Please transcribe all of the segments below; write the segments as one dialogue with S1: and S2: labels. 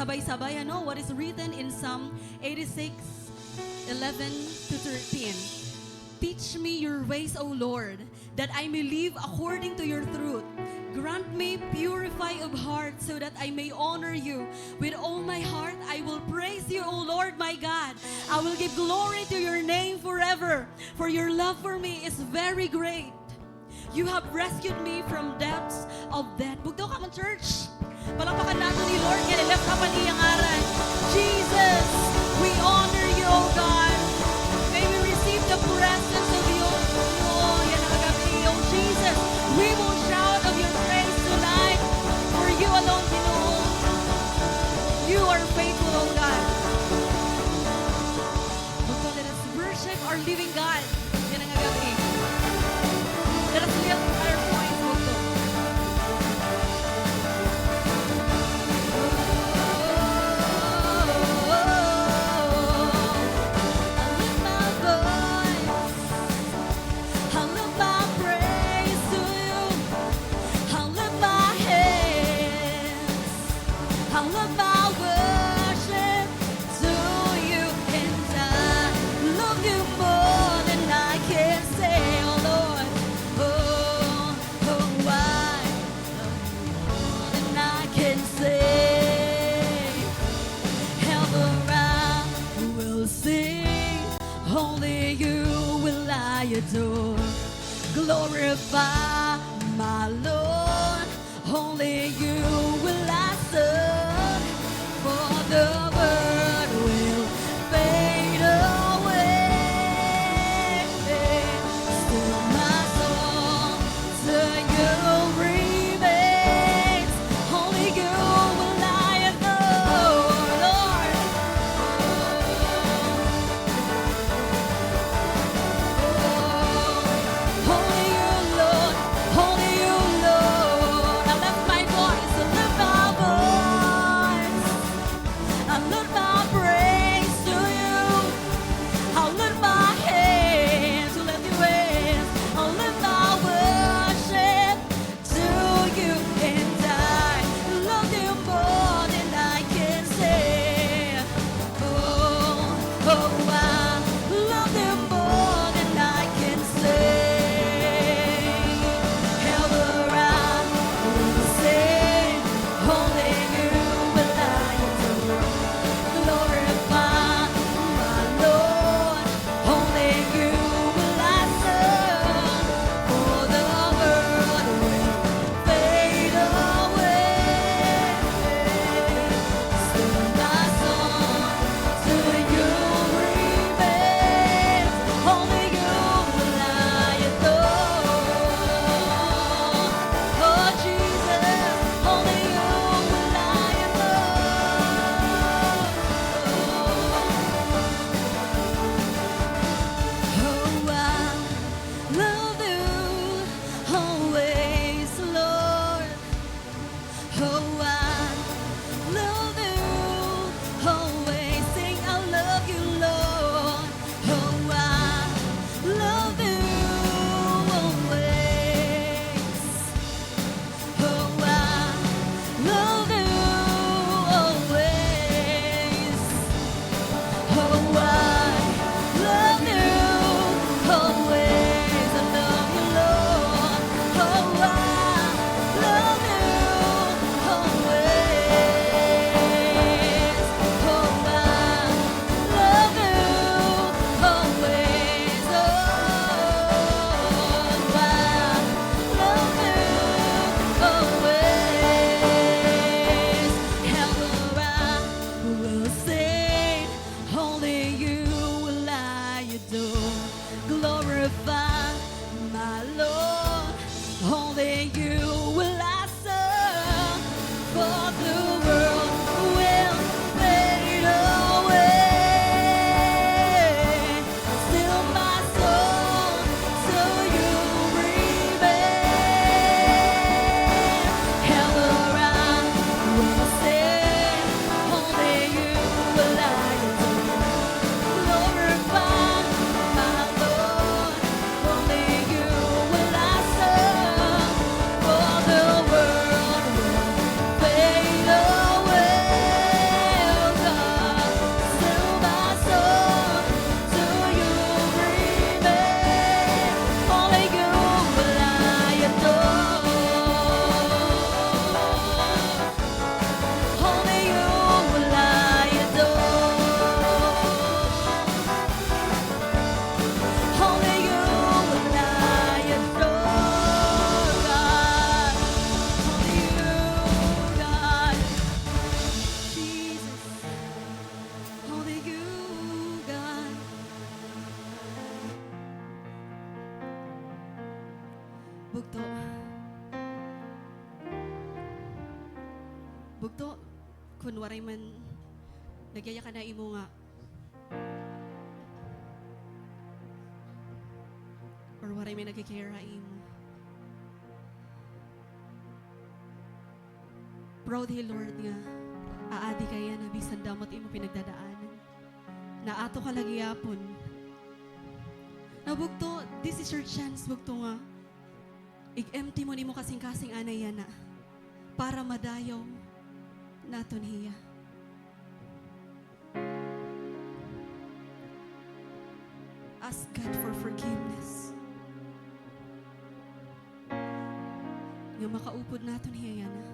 S1: sabay-sabay, what is written in Psalm 86:11-13. Teach me your ways, O Lord, that I may live according to your truth. Grant me purify of heart so that I may honor you. With all my heart, I will praise you, O Lord my God. I will give glory to your name forever, for your love for me is very great. You have rescued me from depths of death. Bugtaw ka man, church. Palakpakan natin ni Lord, kaya left ka pa niyang aral. Jesus, we honor you, O God. May we receive the presence of you. Oh, yan ang agabi, O Jesus. We will shout of your praise tonight, for you alone, Ginoo. You are faithful, O God. So let us worship our living God. Yan ang agabi. Let us lift our voice, Bugto. Adore, glorify my Lord. Only you will I serve, for the world will fade away. Still my soul to you remains. Only you will I adore, Lord. Only you, Lord. Only you, Lord. Now lift my voice and lift my voice. Bugto. Bugto, kun waray man nagyaya ka na imo nga or waray may nagkikira imo. Proud hi Lord nga aadi kaya na bisan damot imo pinagdadaanan. Na ato ka lagi yapon. Na bugto, this is your chance bugto nga. I-empty mo nimo kasing-kasing anay yana para madayaw naton hiya. Ask God for forgiveness. Nga makaupod naton hiya yana.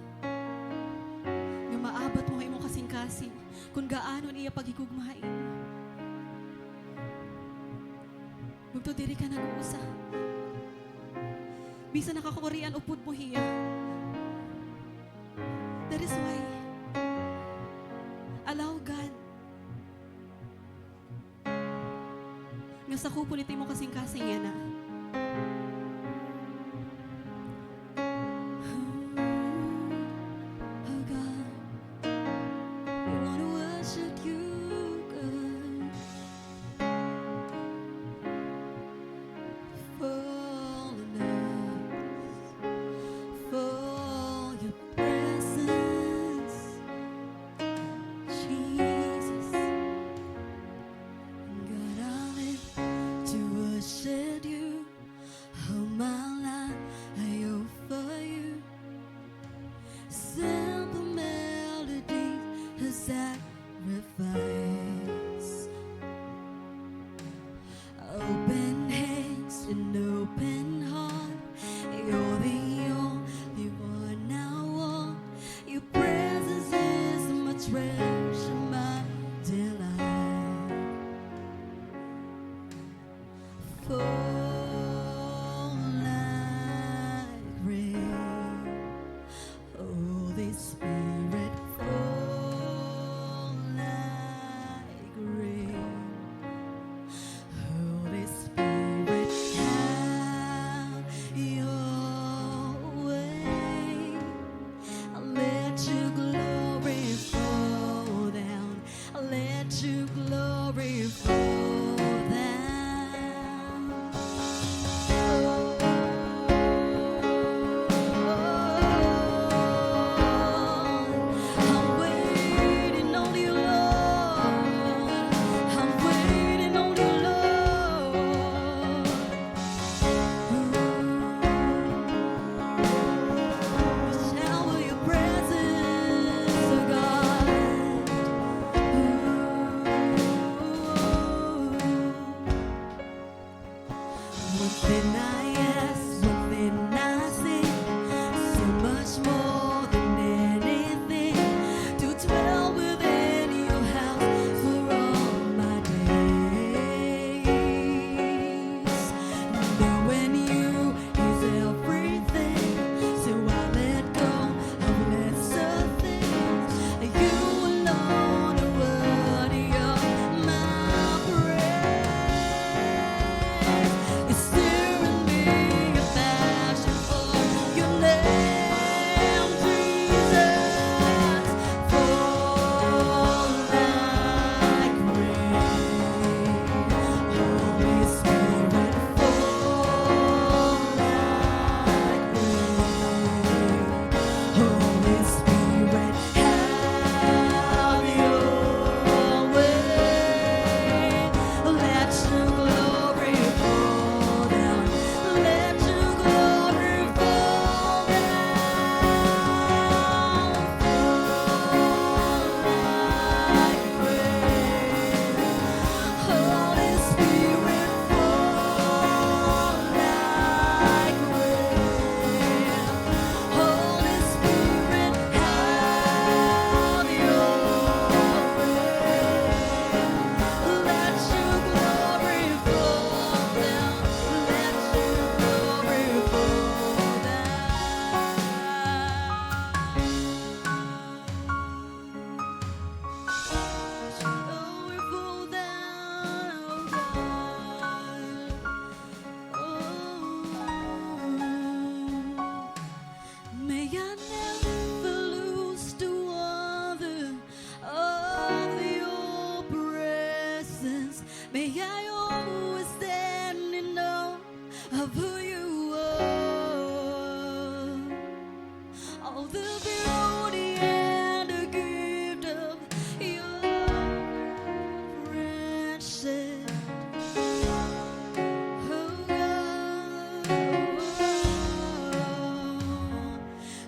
S1: Nga maabat mo imo kasing-kasing kung gaano iya pagigugmain. Bugto diri ka nag-uusa. Bisa nakakurian upod mo hiya. That is why allow God nga sa kupo nito mo kasing-kasing yan na. Oh God, we wanna worship you, God. Fall in us, fall your presence, Jesus. God, I live to worship you. All my life I offer you simple melodies, a sacrifice. Open hands and open heart. You're the only one I want. Your presence is my treasure, my delight. Fall like rain, Holy Spirit, fall like rain. Holy Spirit, have your way. Let your glory fall down. Let your glory fall down. I'm waiting on you, Lord. I'm waiting on you, Lord. Shower your presence, oh God. One thing I ask, one thing I seek, so much more than anything, to dwell within your house for all my days. Knowing you is everything, so I let go of lesser things. You alone are worthy of my praise. It's stirring me of who you are. All the beauty and the gift of your friendship. Oh God,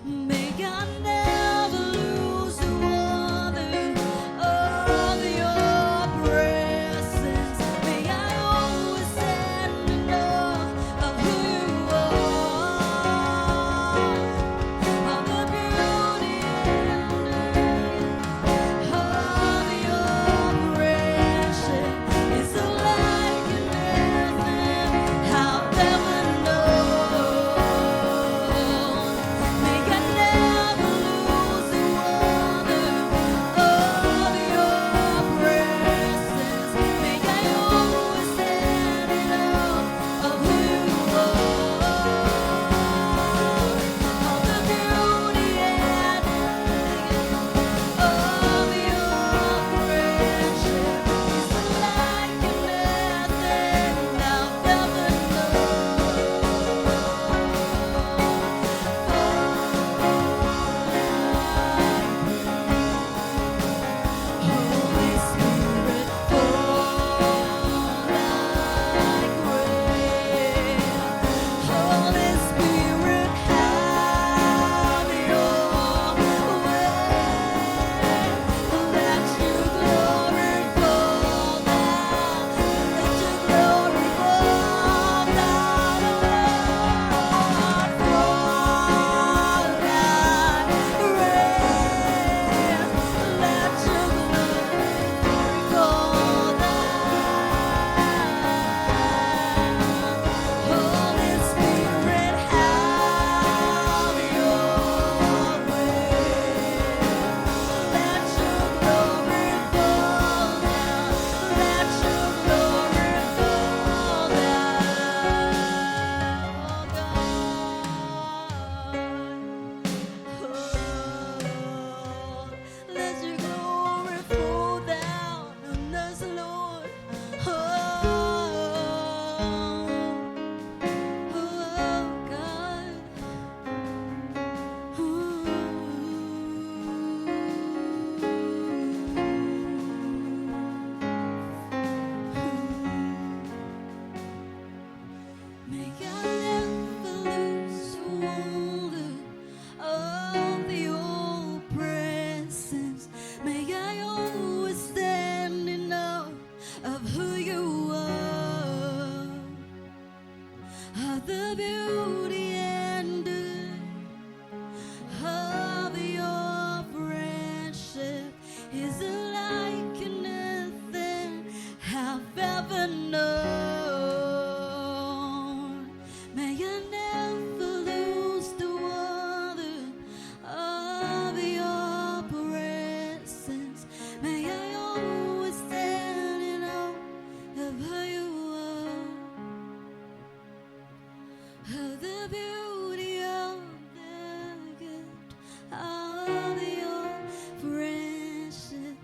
S1: may I never lose the wonder of your presence. May I always stand in awe of who you are. All the beauty and of your friendship is like nothing I've ever known. May I never lose the wonder of your presence. May I always stand in awe of who you are. All the beauty and of your friendship is like nothing I've ever known. Holy Spirit, fall like rain. Holy Spirit, have your way. Let your glory fall down. Let your glory fall down, Lord. Fall like rain. Let your glory fall down. Holy Spirit, have your way. Let your glory fall down. Let your glory fall down. Let your glory fall down on us, Lord. Oh, God. May I never lose wonder of your presence. May I always stand in awe of who you are. The beauty and of your friendship is like nothing I've ever known. May I never lose the wonder of your presence. May I always stand in awe of who you are. Of the beauty of the gift of your friendship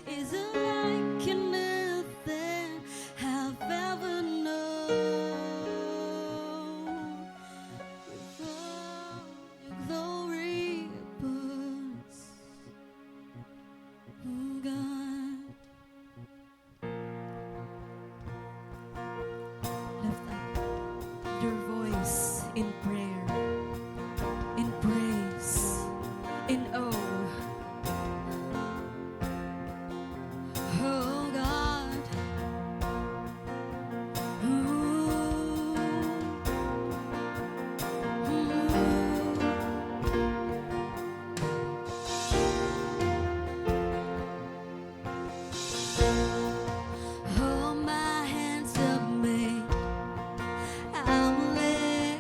S1: is like nothing I've ever known. From your glory above, oh God. Lift up your voice in prayer, in praise, in awe. Oh God. All my hands are made, I'm laying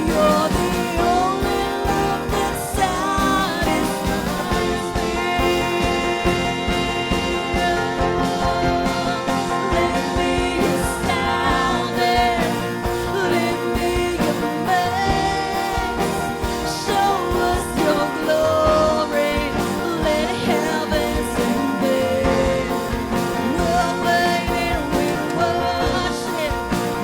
S1: You're the only love that satisfies me. Let me astounded, let me amazed. Show us your glory, let heavens invade. We're waiting with worship,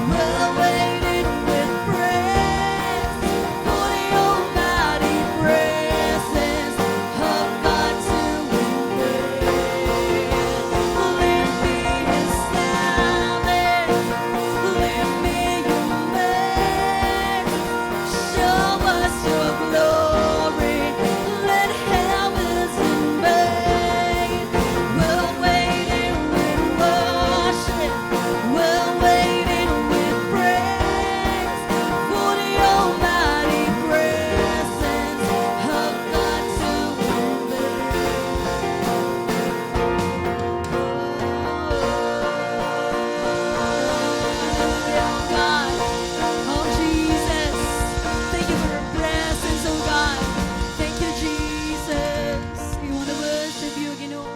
S1: we're waiting with praise for the almighty presence of God to invade. Let me astounded, let me amazed. Show us your glory, let heavens invade. We're waiting with worship, we're waiting with praise for the almighty presence of God to invade. God, oh Jesus, thank you for your presence, oh God. Thank you, Jesus. We want to worship you, Ginoo.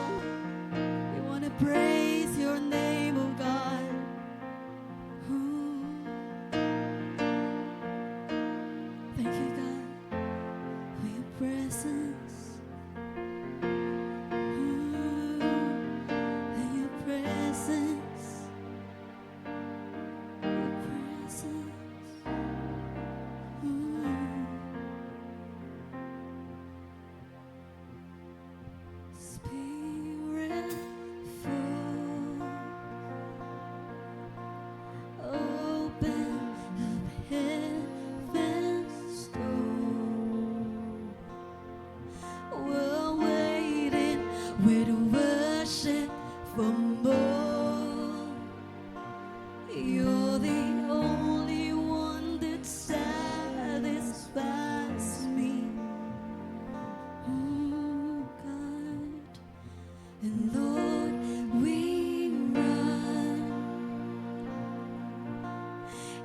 S1: We want to praise your name, oh God. Ooh. Thank you, God, for your presence. Ooh. And your presence. Your presence. Ooh. Spirit, fall. Open up heaven's door. We're waiting with worship for more. You're the only one that satisfies me. Oh God, and Lord, we run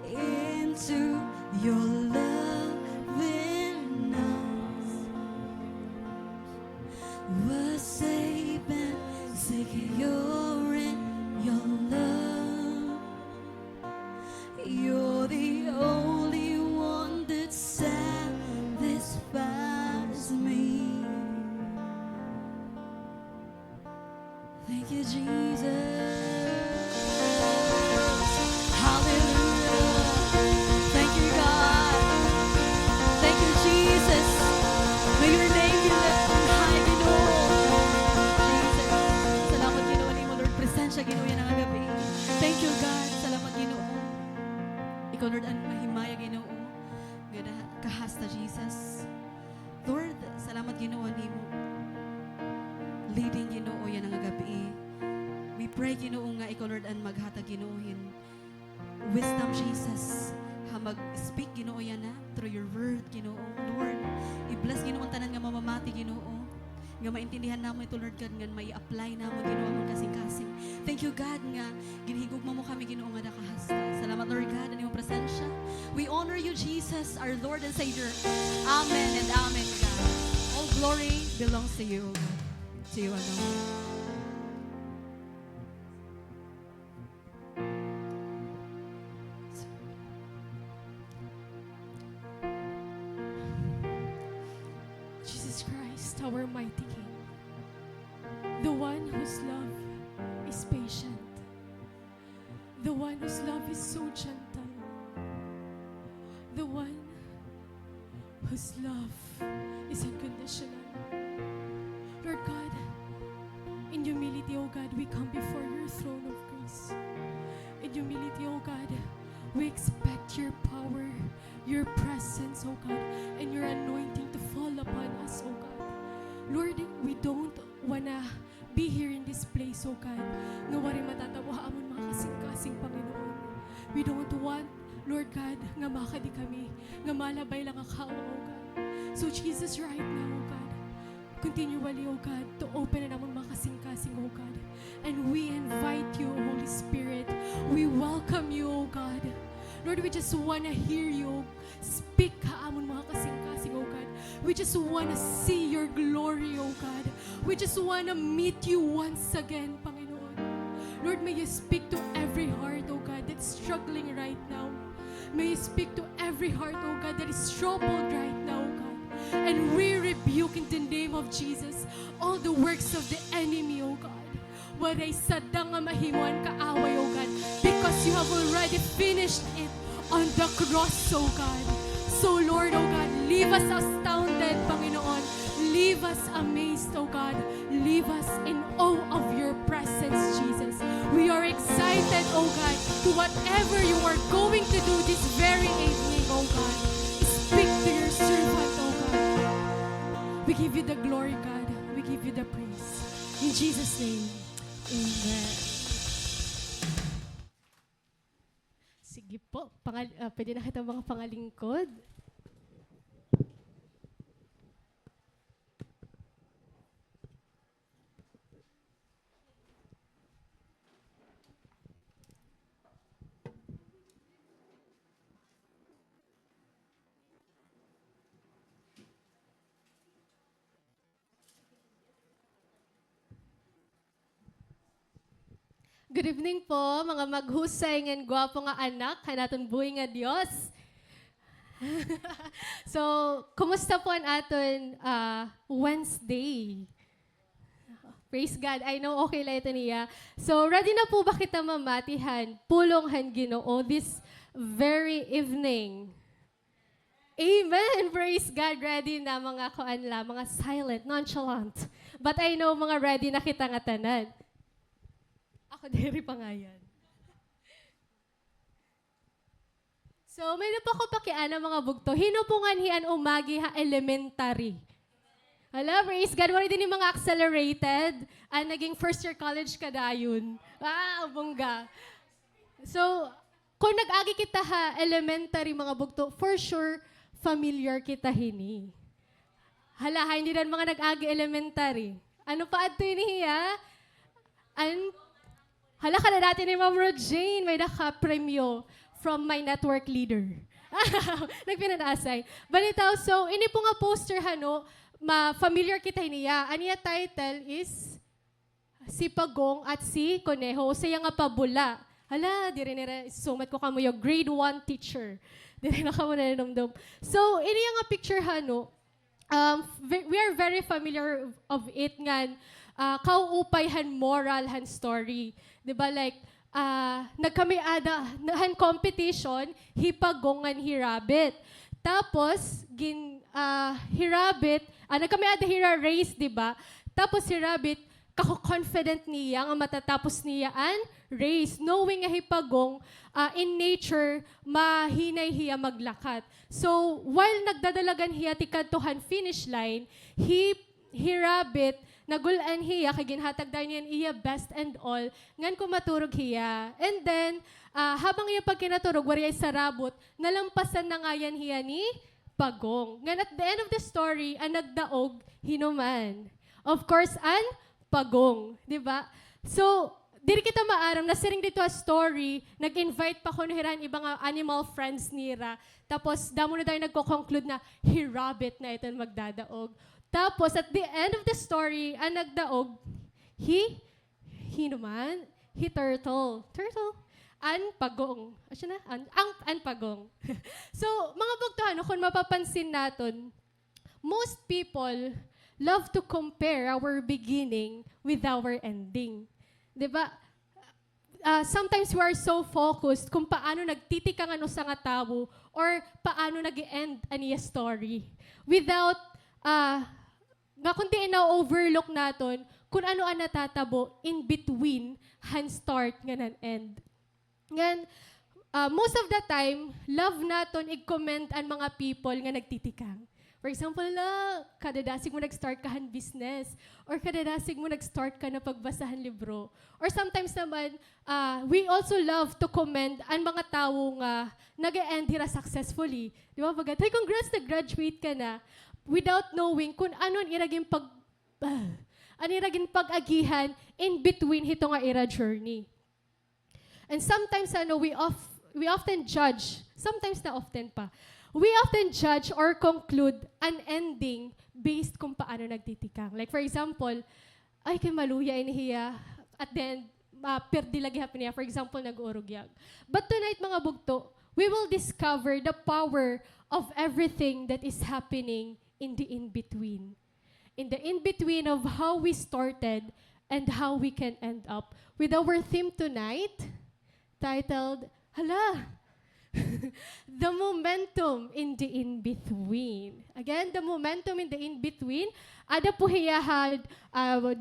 S1: into your loving arms. We're safe and secure in your love. You're the only one that satisfies me. Thank you, Jesus. Hallelujah. Thank you, God. Thank you, Jesus. May your name be lifted high, Ginoo. Jesus. Salamat, Ginoo, ni mo, Lord. Presensya, Ginoo, yan ang gabi. Thank you, God. Salamat, Ginoo. Ikaw, Lord, ang mahimaya, Ginoo. Ganda, kahasta, Jesus. Lord, salamat, Ginoo, ni mo. Leading, Ginoo, yan ang gabi. We pray, Ginoo, nga ikaw, Lord, ang maghatag, Ginoohin. Wisdom, Jesus. Ha mag-speak, Ginoo, yan na through your word, Ginoo. Lord, i-bless, Ginoo, ang tanan nga mamamati, Ginoo. Nga maintindihan naman ito, Lord God, nga may apply naman, Ginoo, ang kasing-kasing. Thank you, God, nga ginhigugma mo kami, Ginoo, nga nakahasta. Salamat, Lord God, ang iyong presensya. We honor you, Jesus, our Lord and Savior. Amen and amen, God. All glory belongs to you, God. To you alone.
S2: Jesus Christ, our mighty King, the one whose love is patient, the one whose love is so gentle, the one whose love is unconditional. Lord God, in humility, O God, we come before your throne of grace. In humility, O God, we expect your power, your presence, O God, and your anointing to fall upon us, O God. Lord, we don't wanna be here in this place, O God, nga wari matatawa amon mga kasing-kasing Panginoon. We don't want, Lord God, nga makadi kami, nga malabay lang ang kawa, O God. So Jesus, right now, O God, continually, O God, to open na naman mga kasing-kasing, O God. And we invite you, Holy Spirit. We welcome you, O God. Lord, we just want to hear you speak We just want to see your glory, oh God. We just want to meet you once again, Panginoon. Lord, may you speak to every heart, oh God, that's struggling right now. May you speak to every heart, oh God, that is troubled right now, oh God. And we rebuke in the name of Jesus all the works of the enemy, oh God. Waray sadang nga mahimuan kaaway, oh God, because you have already finished it on the cross, oh God. So Lord, oh God, leave us astounded, Panginoon. Leave us amazed, oh God. Leave us in awe of your presence, Jesus. We are excited, oh God, to whatever you are going to do this very evening, oh God. Speak to your servant, oh God. We give you the glory, God. We give you the praise. In Jesus' name, amen. Sige po, pwede na kita mga pangalingkod. Good evening po, mga maghusay ng gwapo nga anak, kanaton buhay nga Dios. So, kumusta po ang aton Wednesday? Praise God. I know okay lang ito niya. So, ready na po ba kita mamatihan? Pulong han Ginoo this very evening. Amen. Praise God. Ready na mga kuanla, mga silent, nonchalant. But I know mga ready na kita nga tanan. Ako diri pa nga yan. So, may na po ako pakiana mga bugto. Hinupungan hiyan umagi ha elementary. Hala, praise God. Wala din yung mga accelerated. Naging first year college ka dayon. Bongga. So, kung nag-agi kita ha elementary mga bugto, for sure, familiar kita hini. Hala, hindi rin mga nag-agi elementary. Ano pa ato yun hiya? Hala ka na natin ni Ma'am Rodjane, may naka-premyo from my network leader. Nagpinanasay. Balitaw, so, ini po nga poster, familiar kita niya. Aniya title is Si Pagong at si Conejo. Saya nga pabula. Hala, di rin sumat ko kamo yung grade 1 teacher. Di rin na kamo nanumdum. So, ini nga picture, we are very familiar of it nga. Kauupay han moral han story. Diba like, nagkamiada, han competition, hipagongan hirabit. Tapos, hirabit, nagkamiada hira race, diba? Tapos hirabit, kako-confident niya nga matatapos niya an race, knowing nga hipagong, in nature, mahinay hiya maglakat. So, while nagdadalagan hiya tikantuhan finish line, hirabit, nagulan hiya, kay ginhatag daw niyan iya best and all, ngan ko maturog hiya. And then, habang iya pag kinaturog, wari ay sarabot, nalampasan na nga yan hiya ni Pagong. Ngan at the end of the story, ang nagdaog, hinuman. Of course, an Pagong. Diba? So, diri kita maaram, nasiring dito a story, nag-invite pa ko niran ibang animal friends nira. Tapos, damo na tayo nagko-conclude na hirabit na ito magdadaog. Tapos, at the end of the story, ang nagdaog, he turtle. Turtle? An Pagong. Asya na? An Pagong. So, mga bugtahan, kung mapapansin natin, most people love to compare our beginning with our ending. Diba? Sometimes we are so focused kung paano nagtitikang ano sa nga tao or paano nag-end aniya story. Without, nga kundi na-overlook naton kung ano ang natatabo in between han start nga nan end. Ngan, most of the time, love naton i-comment ang mga people nga nagtitikang. For example, kadadasig mo nag-start ka han business or kadadasig mo nag-start ka na pagbasahan libro. Or sometimes naman, we also love to comment ang mga tao nga nag-end hira successfully. Di ba? Pagkat, hey, congrats, nag-graduate ka na. Without knowing kung ano ang iraging pag-agihan in between hito nga era journey. And sometimes we often judge, sometimes na often pa, we often judge or conclude an ending based kung paano nagtitikang. Like for example, ay kay maluya inihiya at then perdi lagi hapon niya. For example, nag-urugyag. But tonight mga bugto, we will discover the power of everything that is happening in the in-between. In the in-between of how we started and how we can end up. With our theme tonight, titled, the momentum in the in-between. Again, the momentum in the in-between. Ada po hiya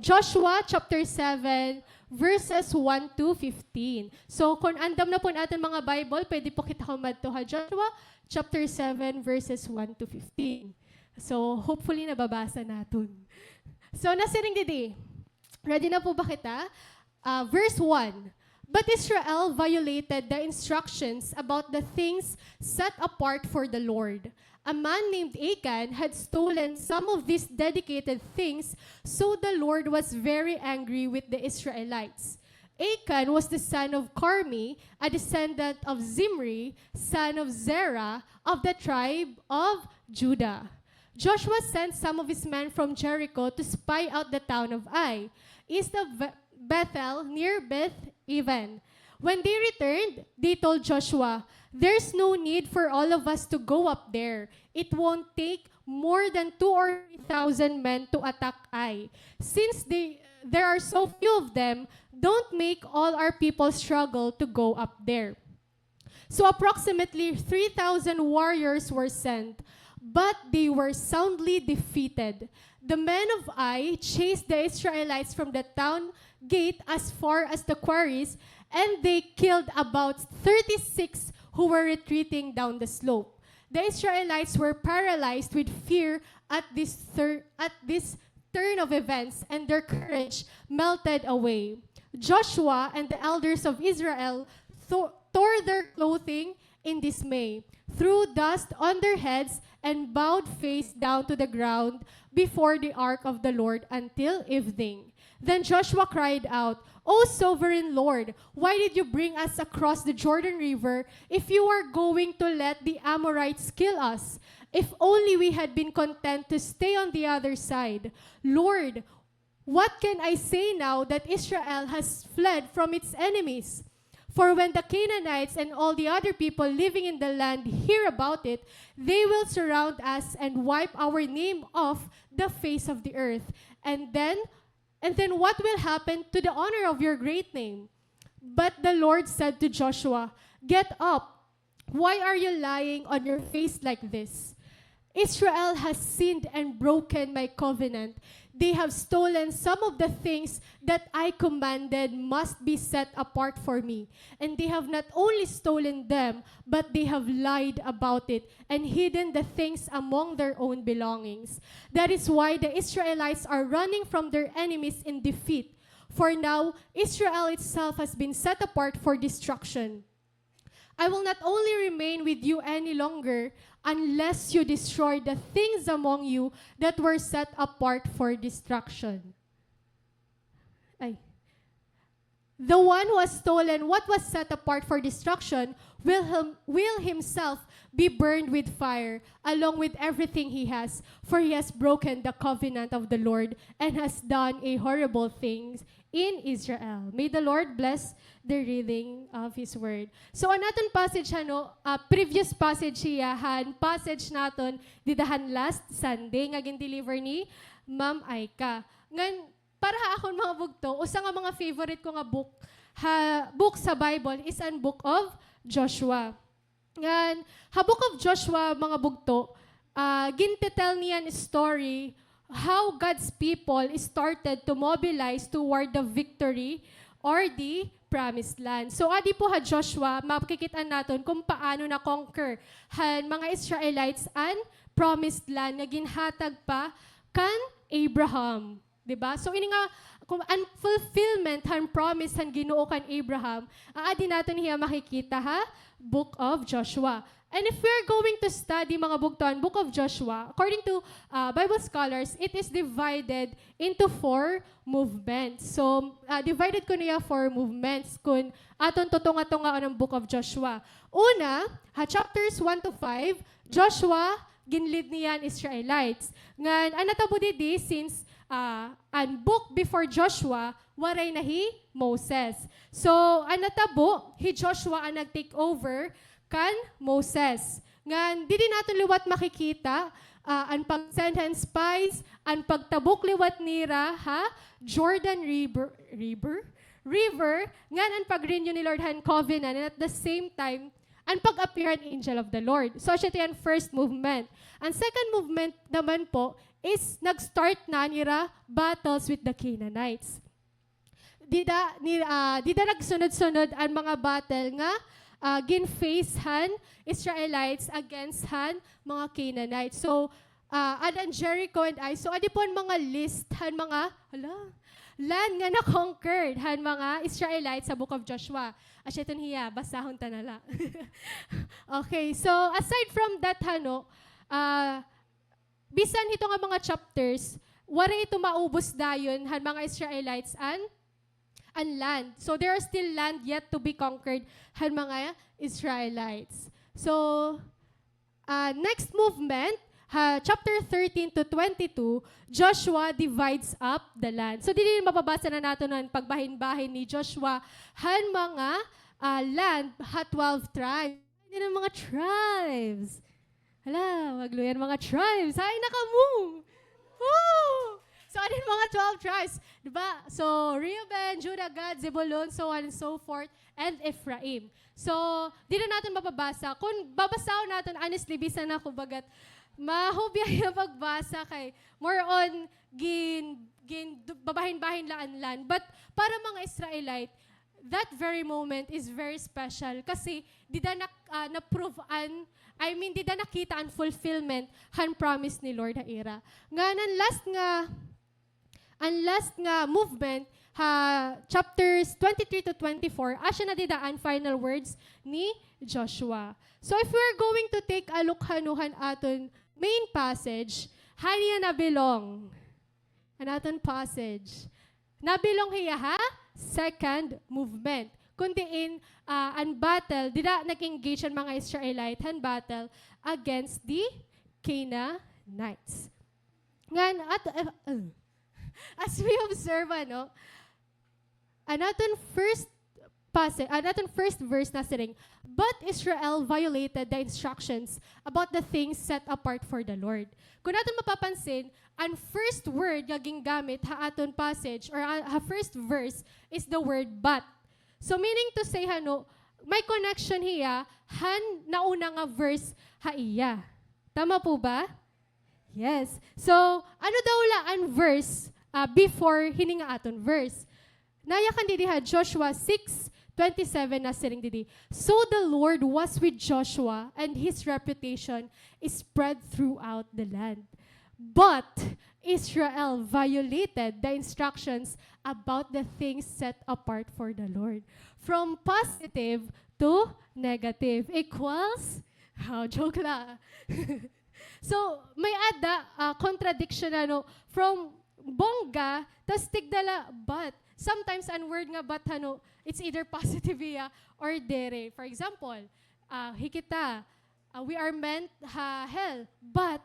S2: Joshua chapter 7, verses 1 to 15. So, kung andam na po natin mga Bible, pwede po kita humadto Joshua chapter 7, verses 1 to 15. So, hopefully nababasa natin. So, nasiring didi. Ready na po ba kita? Verse 1. But Israel violated the instructions about the things set apart for the Lord. A man named Achan had stolen some of these dedicated things, so the Lord was very angry with the Israelites. Achan was the son of Carmi, a descendant of Zimri, son of Zerah, of the tribe of Judah. Joshua sent some of his men from Jericho to spy out the town of Ai, east of Bethel, near Beth-Aven. When they returned, they told Joshua, "There's no need for all of us to go up there. It won't take more than 2,000 or 3,000 men to attack Ai. Since there are so few of them, don't make all our people struggle to go up there." So approximately 3,000 warriors were sent, but they were soundly defeated. The men of Ai chased the Israelites from the town gate as far as the quarries, and they killed about 36 who were retreating down the slope. The Israelites were paralyzed with fear at this turn of events, and their courage melted away. Joshua and the elders of Israel tore their clothing in dismay, threw dust on their heads, and bowed face down to the ground before the ark of the Lord until evening. Then Joshua cried out, "O sovereign Lord, why did you bring us across the Jordan River if you are going to let the Amorites kill us? If only we had been content to stay on the other side. Lord, what can I say now that Israel has fled from its enemies? For when the Canaanites and all the other people living in the land hear about it, they will surround us and wipe our name off the face of the earth. And then what will happen to the honor of your great name?" But the Lord said to Joshua, "Get up. Why are you lying on your face like this? Israel has sinned and broken my covenant. They have stolen some of the things that I commanded must be set apart for me. And they have not only stolen them, but they have lied about it and hidden the things among their own belongings. That is why the Israelites are running from their enemies in defeat. For now, Israel itself has been set apart for destruction. I will not only remain with you any longer unless you destroy the things among you that were set apart for destruction." The one who has stolen what was set apart for destruction will himself be burned with fire, along with everything he has, for he has broken the covenant of the Lord and has done a horrible thing in Israel. May the Lord bless the reading of His Word. So, ang natin passage, previous passage siya, passage natin, didahan last Sunday, nga gin-deliver ni Ma'am Aika. Ngan, para akon mga bugto, usa nga mga favorite ko nga book sa Bible is ang Book of Joshua. Ngan, Book of Joshua, mga bugto, gintetel niyan story how God's people started to mobilize toward the victory or the promised land. So, adi po Joshua, makikitaan natin kung paano na-conquer mga Israelites ang promised land na ginhatag pa kan Abraham. Diba? So, ini nga, kung ang fulfillment han promise han Ginoo kan Abraham, aadi natin hiya makikita Book of Joshua. And if we're going to study mga bugton, Book of Joshua, according to Bible scholars, it is divided into 4 movements. So, divided ko niya 4 movements kung aton tutunga-tunga ng Book of Joshua. Una, chapters 1 to 5, Joshua, ginlead niyan Israelites. Ngan, anatabo didi since an book before Joshua, waray na Moses. So, anatabo, Joshua ang nag-take over kan Moses. Ngan, didi natin liwat makikita, ang pag-send spies, ang pagtabok liwat nira, Jordan River, ngan ang pag-renew ni Lord han covenant, and at the same time, ang pag-appear ang angel of the Lord. So, siya yan first movement. Ang second movement naman po is nag-start na nira battles with the Canaanites. Dida nagsunod-sunod ang mga battle nga gin-face han Israelites against han mga Canaanites. So, adan Jericho and Ai. So, adi po ang mga list han mga, land nga na-conquered han mga Israelites sa Book of Joshua. Asyeton hiya, basahon tanala. Okay, so aside from that bisan ito nga mga chapters, wari ito maubos dayon han mga Israelites and land. So there are still land yet to be conquered han mga Israelites. So next movement, chapter 13 to 22, Joshua divides up the land. So dili mapabasa na nato ng pagbahin-bahin ni Joshua han mga land, 12 tribes. Hindi na mga tribes. Hala, magluyan mga tribes. Hay na kamo. Woo! So, ano yung mga 12 tribes? Diba? So, Reuben, Judah, Gad, Zebulun, so on and so forth, and Ephraim. So, di na natin mapabasa. Kung babasahon natin, honestly, bisan ako bagat, mahubya yung pagbasa kay more on babahin-bahin laan. But para mga Israelite, that very moment is very special kasi di da na-prove di da nakita ang fulfillment han promise ni Lord ha ira. Nga ang last nga movement chapters 23 to 24 asya na didaan final words ni Joshua. So if we're going to take a look hanuhan aton main passage, haniya nabilong. An aton passage. Nabilong hiya second movement. Kundiin ang battle, dida nag-engage ang mga Israelite han battle against the Canaanites. Ngan as we observe anaton first passage, anaton first verse na siring, but Israel violated the instructions about the things set apart for the Lord. Kung natin mapapansin, ang first word nga gingamit aton passage or first verse is the word but. So meaning to say may connection hiya han nauna nga verse iya. Tama po ba? Yes. So ano daw la ang verse before hininga aton verse? Nayakan didi Joshua 6:27 na siring didi. So the Lord was with Joshua and his reputation is spread throughout the land. But Israel violated the instructions about the things set apart for the Lord. From positive to negative equals, joke la. So, may ada contradiction from bongga, tas tigdala but. Sometimes ang word nga but it's either positive or dere. For example, hikita, we are meant hell, but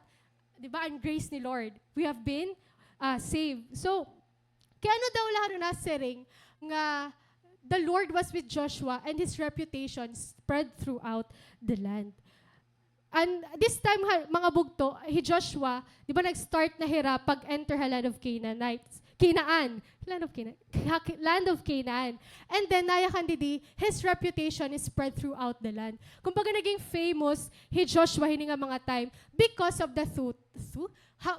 S2: di ba, ang grace ni Lord, we have been saved. So, kaya daw lahat na siring nga the Lord was with Joshua and his reputation spread throughout the land. And this time, mga bugto, Joshua, di ba nag-start na hira pag-enter land of Canaanites. Land of Canaan. And then, nayakan didi, his reputation is spread throughout the land. Kumbaga naging famous, Joshua hininga mga time because of the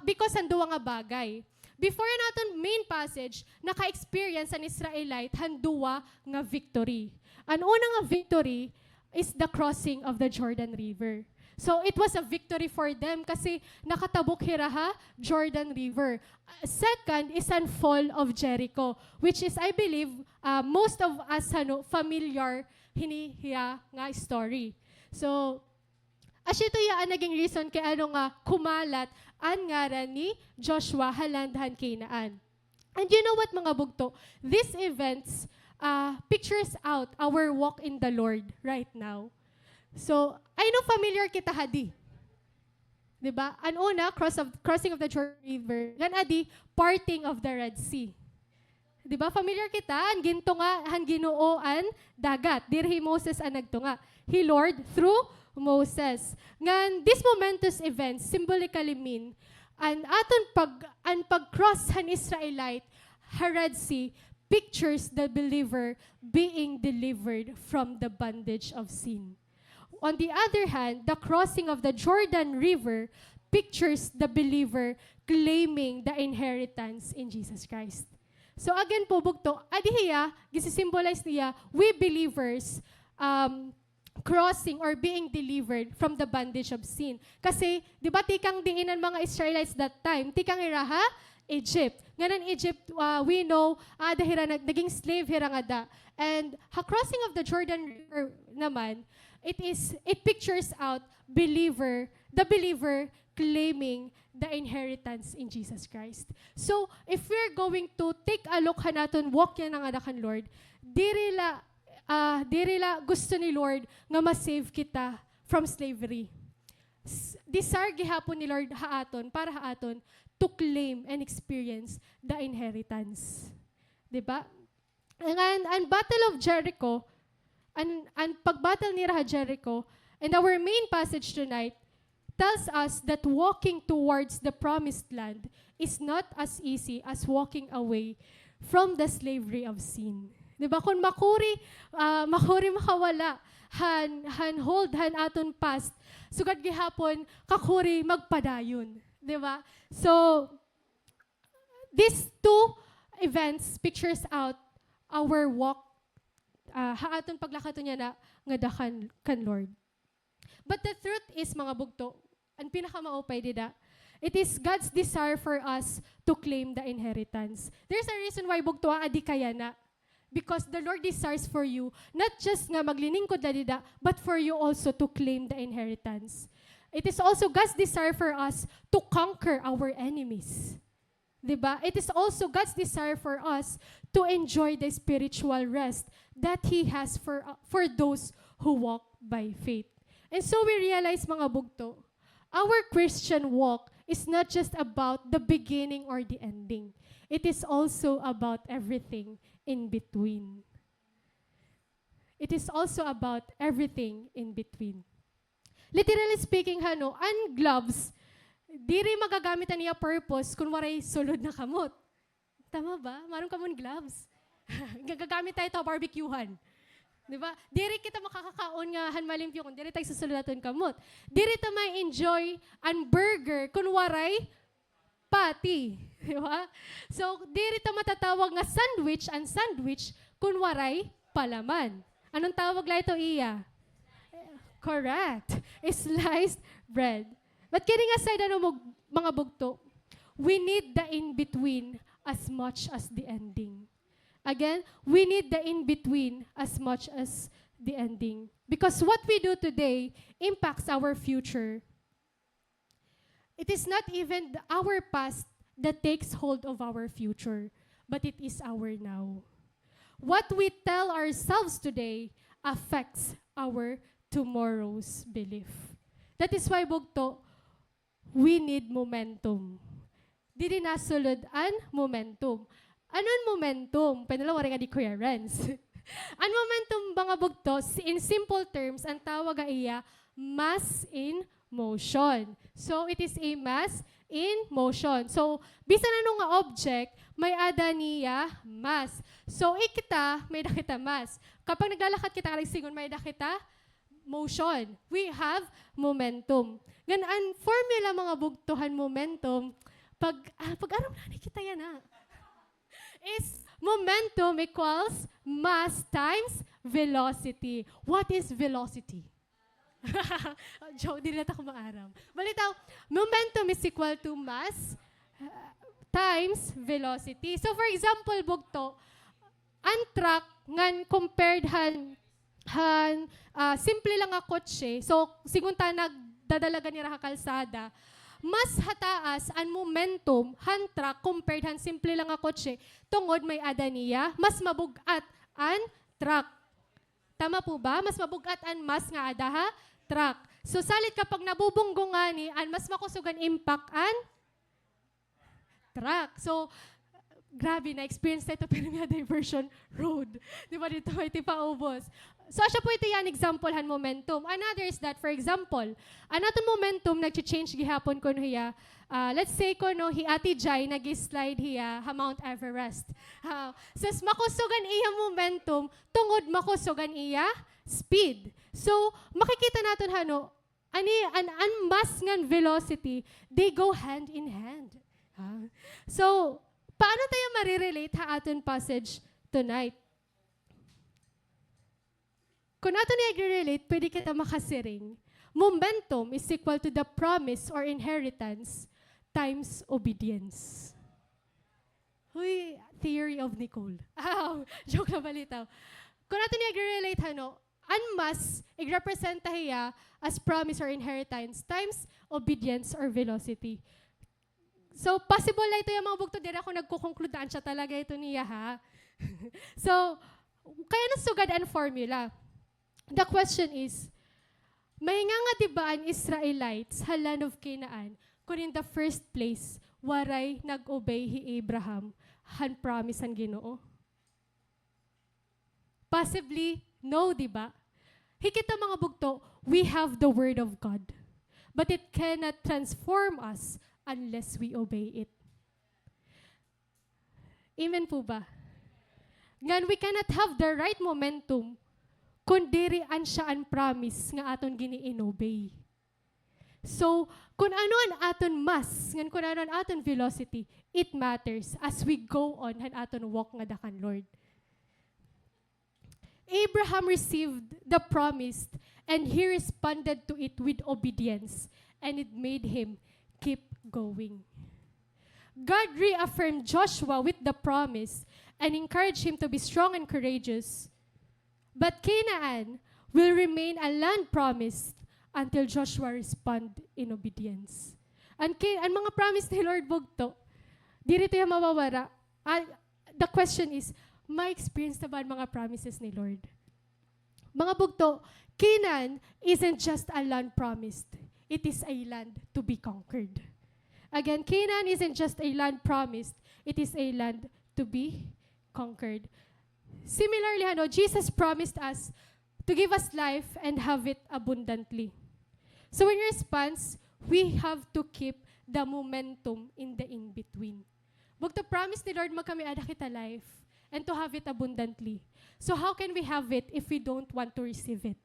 S2: because ang duwa nga bagay. Before natin main passage, naka-experience ang Israelite handuwa nga victory. Ang unang nga victory is the crossing of the Jordan River. So it was a victory for them kasi nakatabok hiraha Jordan River. Second is an fall of Jericho, which is, I believe, most of us familiar hinihiya nga story. So, ito ang naging reason kaya nga kumalat ang ngaran ni Joshua halandhan Canaan. And you know what mga bugto? These events pictures out our walk in the Lord right now. So, I know familiar kita hadi. Diba? Ang una, crossing of the Jordan River. Gan adi, parting of the Red Sea. Diba? Familiar kita, ang ginto nga, ang ginooan, dagat. Dirhi Moses ang nagtunga. He Lord through Moses. Ngan, these momentous events symbolically mean, an pag-cross han Israelite, ha Red Sea, pictures the believer being delivered from the bondage of sin. On the other hand, the crossing of the Jordan River pictures the believer claiming the inheritance in Jesus Christ. So again po, bugto, adihiya, gisi-symbolize niya, we believers crossing or being delivered from the bondage of sin. Kasi, di ba tikang diinan mga Israelites that time, tikang iraha, Egypt. Ngayon Egypt, we know, naging slave hirangada. And ha crossing of the Jordan River naman, it pictures out the believer claiming the inheritance in Jesus Christ. So, if we're going to take a look hanaton, walk yan ang adakan Lord, dirila gusto ni Lord nga ma-save kita from slavery. Desire gihapon ni Lord para haaton, to claim and experience the inheritance. Diba? And Battle of Jericho, and pag-battle ni Jericho, and our main passage tonight tells us that walking towards the promised land is not as easy as walking away from the slavery of sin. Diba? Kung makuri makawala, hold aton past, sugad gihapon, kakuri magpadayon. Diba? So, these two events pictures out our walk, haaton paglakato niya na ngadakan kan Lord. But the truth is, mga bugto, ang pinakamaupay dida, it is God's desire for us to claim the inheritance. There's a reason why bugto ang adi kaya na. Because the Lord desires for you, not just nga maglilingkod na dida, but for you also to claim the inheritance. It is also God's desire for us to conquer our enemies. Diba? It is also God's desire for us to enjoy the spiritual rest that He has for those who walk by faith. And so we realize, mga bugto, our Christian walk is not just about the beginning or the ending. It is also about everything in between. It is also about everything in between. Literally speaking, ang gloves, di rin magagamit niya purpose kung waray sulod na kamot. Tama ba? Maroon kamon gloves. Gagagamit tayo ito barbecuehan. Diba? Diri kita makakakaon nga hanmalimpyo kung diri tayo susulatan kamot. Diri ta may enjoy ang burger kung waray patty. Diba? So, diri ta matatawag nga sandwich kung waray palaman. Anong tawag la ito, Iya? Correct. Sliced bread. But kidding aside, mga bugto, we need the in-between as much as the ending. Again, we need the in-between as much as the ending. Because what we do today impacts our future. It is not even our past that takes hold of our future, but it is our now. What we tell ourselves today affects our tomorrow's belief. That is why, bugto, we need momentum. Dili nasulod an momentum. Anon momentum? Panalawa rin nga di Kuya Renz. Ang momentum, mga bugto, in simple terms, ang tawag iya, mass in motion. So, it is a mass in motion. So, bisan ano nga object, may ada niya mass. So, ikita, may nakita mass. Kapag naglalakad kita, kaligsingon, may nakita motion. We have momentum. Ganaan, formula mga bugtuhan momentum, pag-aram na kita yan is momentum equals mass times velocity. What is velocity? Joke, di nila ako maaram. Balitaw, momentum is equal to mass times velocity. So for example, bugto, ang truck ngan compared simple lang nga kotse. So sigunta nagdadalaga ni Raha kalsada, mas hataas ang momentum han truck compared han simple lang nga kotse tungod may ada niya mas mabugat ang truck. Tama po ba? Mas mabugat-an mas nga adaha truck. So salit kapag nabubunggongani, an mas makusugan impact an truck. So, grabe, na-experience na ito pero nga diversion road. Di ba dito may tipaubos. So, siya po ito yan, examplehan momentum. Another is that, for example, another momentum, nag-change gihapon ko hiya. Let's say ko no, hi Ate Jai, nag-slide hiya, ha Mount Everest. So, makusugan iya momentum, tungod makusugan iya speed. So, makikita natin hano, an mass ngan velocity, they go hand in hand. So, paano tayo marirelate ha aton passage tonight? Kung ato niya i-relate, pwede kita makasiring. Momentum is equal to the promise or inheritance times obedience. Huy, theory of Nicole. Joke na balitaw. Kung ato niya i-relate, an mas, i-representa hiya as promise or inheritance times obedience or velocity. So, possible na ito yung mga bugto din ako nagkukonkludaan siya talaga ito niya, ha? So, kaya nasugad ang formula. The question is, mahinga nga diba ang Israelites sa land of Canaan kung in the first place, waray nag-obey hi Abraham, han promise ang Ginoo? Possibly, no, diba? Hikita mga bugto, we have the word of God, but it cannot transform us unless we obey it. Amen po ba? Ngan we cannot have the right momentum kung diri an siya an promise nga aton gini-inobey. So, kung ano an aton mass, ngan kung ano an aton velocity, it matters as we go on han aton walk nga dakan Lord. Abraham received the promise and he responded to it with obedience, and it made him keep going. God reaffirmed Joshua with the promise and encouraged him to be strong and courageous. But Canaan will remain a land promised until Joshua respond in obedience. Ang mga promise ni Lord bugto, dito yung mawawara. The question is, ma-experience na ba ang mga promises ni Lord? Mga bugto, Canaan isn't just a land promised. It is a land to be conquered. Again, Canaan isn't just a land promised. It is a land to be conquered. Similarly, Jesus promised us to give us life and have it abundantly. So in response, we have to keep the momentum in the in-between. Bug to promise ni Lord magkami ada kita life and to have it abundantly. So how can we have it if we don't want to receive it?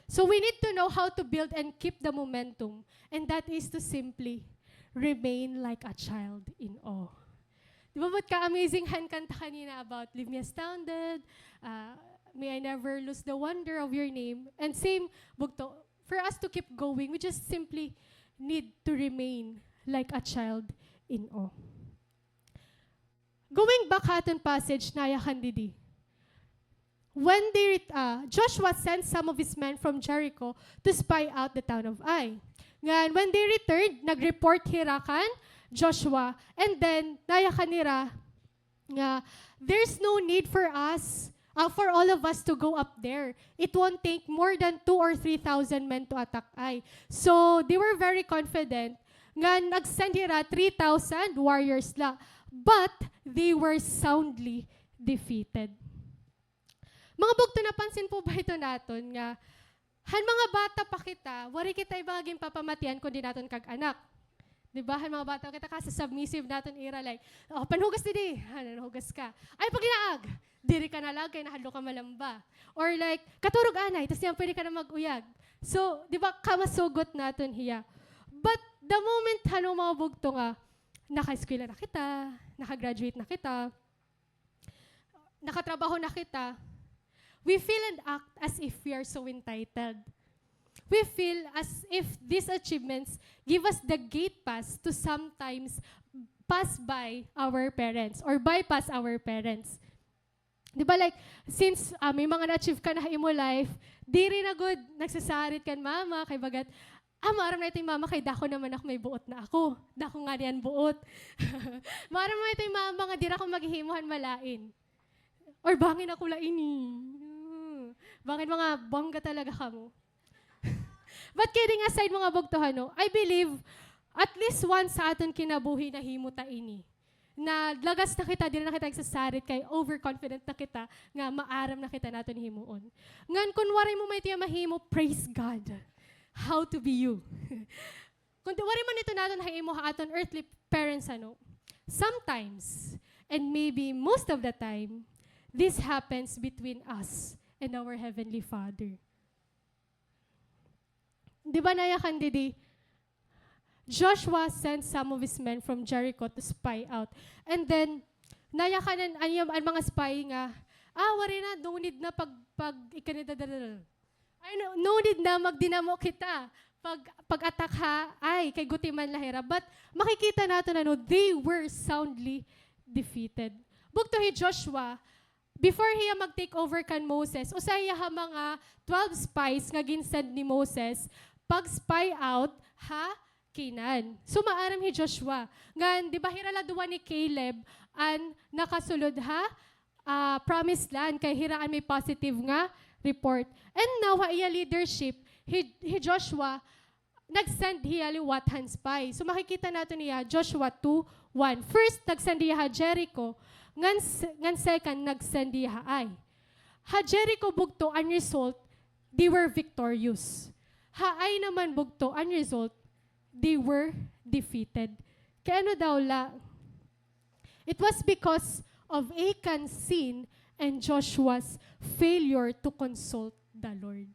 S2: So we need to know how to build and keep the momentum, and that is to simply remain like a child in awe. Di ba ba't ka-amazing han kanta kanina about leave me astounded, may I never lose the wonder of your name, and same, bugto, for us to keep going, we just simply need to remain like a child in awe. Going back aton passage na yakan didi. When Joshua sent some of his men from Jericho to spy out the town of Ai. Ngan, when they returned, nag-report hirakan Joshua, and then nayakan nira nga there's no need for us, for all of us to go up there. It won't take more than 2,000 or 3,000 men to attack Ai. So they were very confident nga nagsend hira 3,000 warriors la, but they were soundly defeated. Mga bugto, napansin po ba ito naton nga han mga bata pa kita, wari kita ibaging papamatian kundi naton kag anak. Diba? Han mga bata kita kasi submissive naton ira like, oh, panhugas didi, hugas ka. Ay, pag inaag, diri ka nalag, kay nahadlo ka malamba. Or like, katurog anay, tas yan pwede ka na mag-uyag. So, di ba, kamasugot naton hiya. But the moment hanong mga bugto nga, naka-eskwela na kita, naka-graduate na kita, nakatrabaho na kita, we feel and act as if we are so entitled. We feel as if these achievements give us the gate pass to sometimes pass by our parents or bypass our parents. Di ba like, since may mga na-achieve ka na imo life, di rin na good, nagsasarit kan mama, kay bagat, maaram na ito yung mama, kay dako naman ako may buot na ako. Dako nga niyan buot. Maaram na ito yung mama, nga di na ako maghihimuhan malain. Or bangin ako laini. Bakit mga bongga talaga kamo? But kidding aside mga bugtuhan, no, I believe at least once sa aton kinabuhi na himuta ini. Na lagas na kita, di na kita nagsasarit kay overconfident na kita nga maaram na kita naton himuon. Ngan kunwari mo may tiya mahimo, praise God. How to be you. Kung wari man ito naton himo ha aton earthly parents ano. Sometimes and maybe most of the time this happens between us and our heavenly Father. Di ba nayakan didi? Joshua sent some of his men from Jericho to spy out. And then, nayakanan ang mga spy nga, wari na, no need na ikanidadadadal. No need na magdinamo kita. Pag-attack ha, kay gutiman lahira. But makikita nato na they were soundly defeated. Bugto Joshua, before hiya mag-take over kan Moses, usay ha mga 12 spies nga ginsend ni Moses, pag-spy out, Canaan. So maaram Joshua. Ngan, di ba hirala duwa ni Caleb an nakasulod promised land kay hiraan may positive nga report. And now iya leadership, Joshua nag-send hiya liwathan spy. So makikita nato niya Joshua 2:1. First nag-send hiya Jericho, ngan second nag-send hiya Jericho bugto ang result, they were victorious. Ay naman bugto ang result, they were defeated. Kaya ano daw la? It was because of Achan's sin and Joshua's failure to consult the Lord.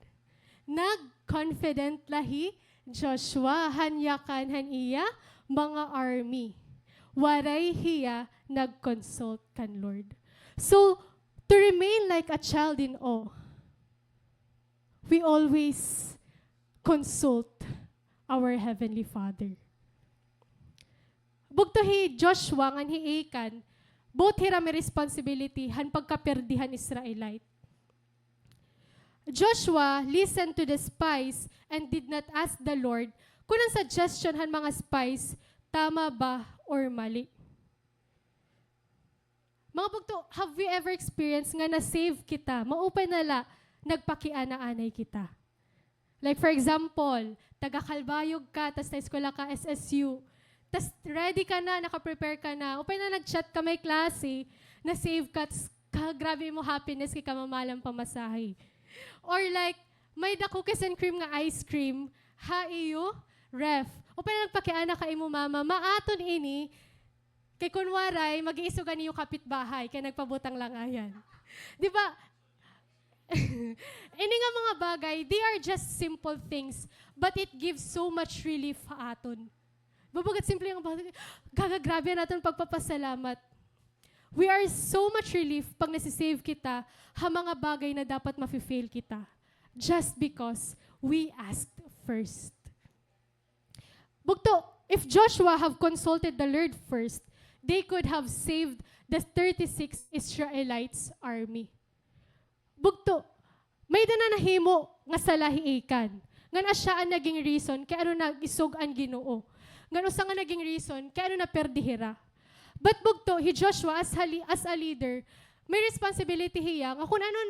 S2: Nag-confident lahi Joshua, hanyakan iya mga army. Waray hiya nag-consult kan Lord. So, to remain like a child in awe, we always consult our Heavenly Father. Bugto Joshua ngan Achan, both hira may responsibility han pagkaperdihan Israelite. Joshua listened to the spies and did not ask the Lord kung ang suggestion han mga spies tama ba or mali. Mga bugto, have we ever experienced nga na-save kita, maupay nala, nagpakiana-anay kita? Like for example, taga-Kalbayog ka, tas na eskwela ka, SSU, tas ready ka na, naka-prepare ka na, upay na nag-chat ka may klase, na-save ka, tas grabe mo happiness kay kamamalang pamasahe. Or like, may the cookies and cream nga ice cream, iyo, ref. Upay na nagpakiana ka imo mama, maaton ini, kay kunwaray, mag-iisugan niyo kapitbahay, kaya nagpabutang lang ayan. Di ba? Ini nga mga bagay, they are just simple things, but it gives so much relief aton. Babagat simple yung bagay, gagagrabe natin pagpapasalamat. We are so much relief pag nasisave kita, mga bagay na dapat mafe-fail kita. Just because we asked first. Bugto, if Joshua have consulted the Lord first, they could have saved the 36 Israelites army. Bugto, may na nahimo nga salahi Achan. Ngan asya ang naging reason kaya ano nag-isog ang Ginoo. Ngan usa nga naging reason kaya ano naperdihira. But bugto, Joshua as a leader, may responsibility hiya nga kung ano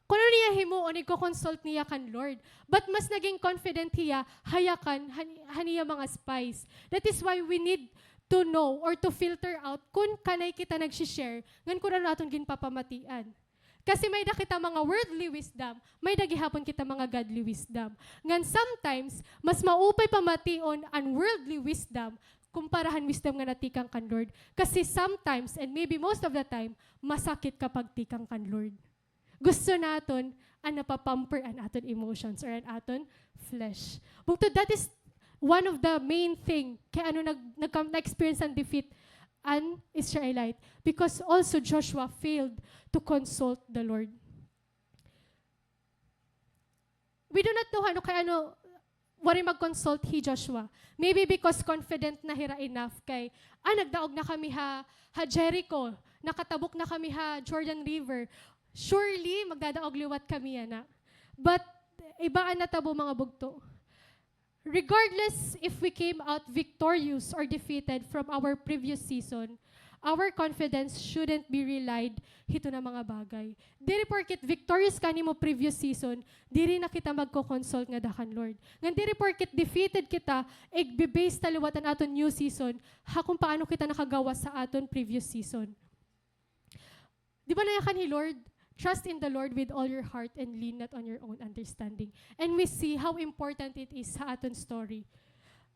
S2: niya himo o nagko-consult niya kan Lord. But mas naging confident hiya, hayakan, haniya mga spies. That is why we need to know or to filter out kung kanay kita nag-share, ngan kung ano aton ginpapamatian. Kasi may da kita mga worldly wisdom, may dagihapon kita mga godly wisdom. Ngan sometimes, mas maupay pamation ang worldly wisdom kumparahan wisdom nga natikang kan Lord. Kasi sometimes, and maybe most of the time, masakit kapag tikang kan Lord. Gusto naton ang napapamper ang aton emotions or ang aton flesh. Bukod that is one of the main thing kaya ano nag-experience ang defeat an Israelite because also Joshua failed to consult the Lord. We do not know kaya wari mag-consult Joshua. Maybe because confident na hira enough kay nagdaog na kami ha Jericho, nakatabok na kami ha Jordan River. Surely magdadaog liwat kami yana. But iba ang natabo mga bugto. Regardless if we came out victorious or defeated from our previous season, our confidence shouldn't be relied hito na mga bagay. Diri porket victorious ka nimo previous season, diri na kita magko-consult nga dakan Lord. Ngan diri porket defeated kita, igbe-base taliwatan aton new season, ha kung paano kita nakagawa sa aton previous season. Di ba nayakan ni Lord? Trust in the Lord with all your heart and lean not on your own understanding. And we see how important it is sa aton story.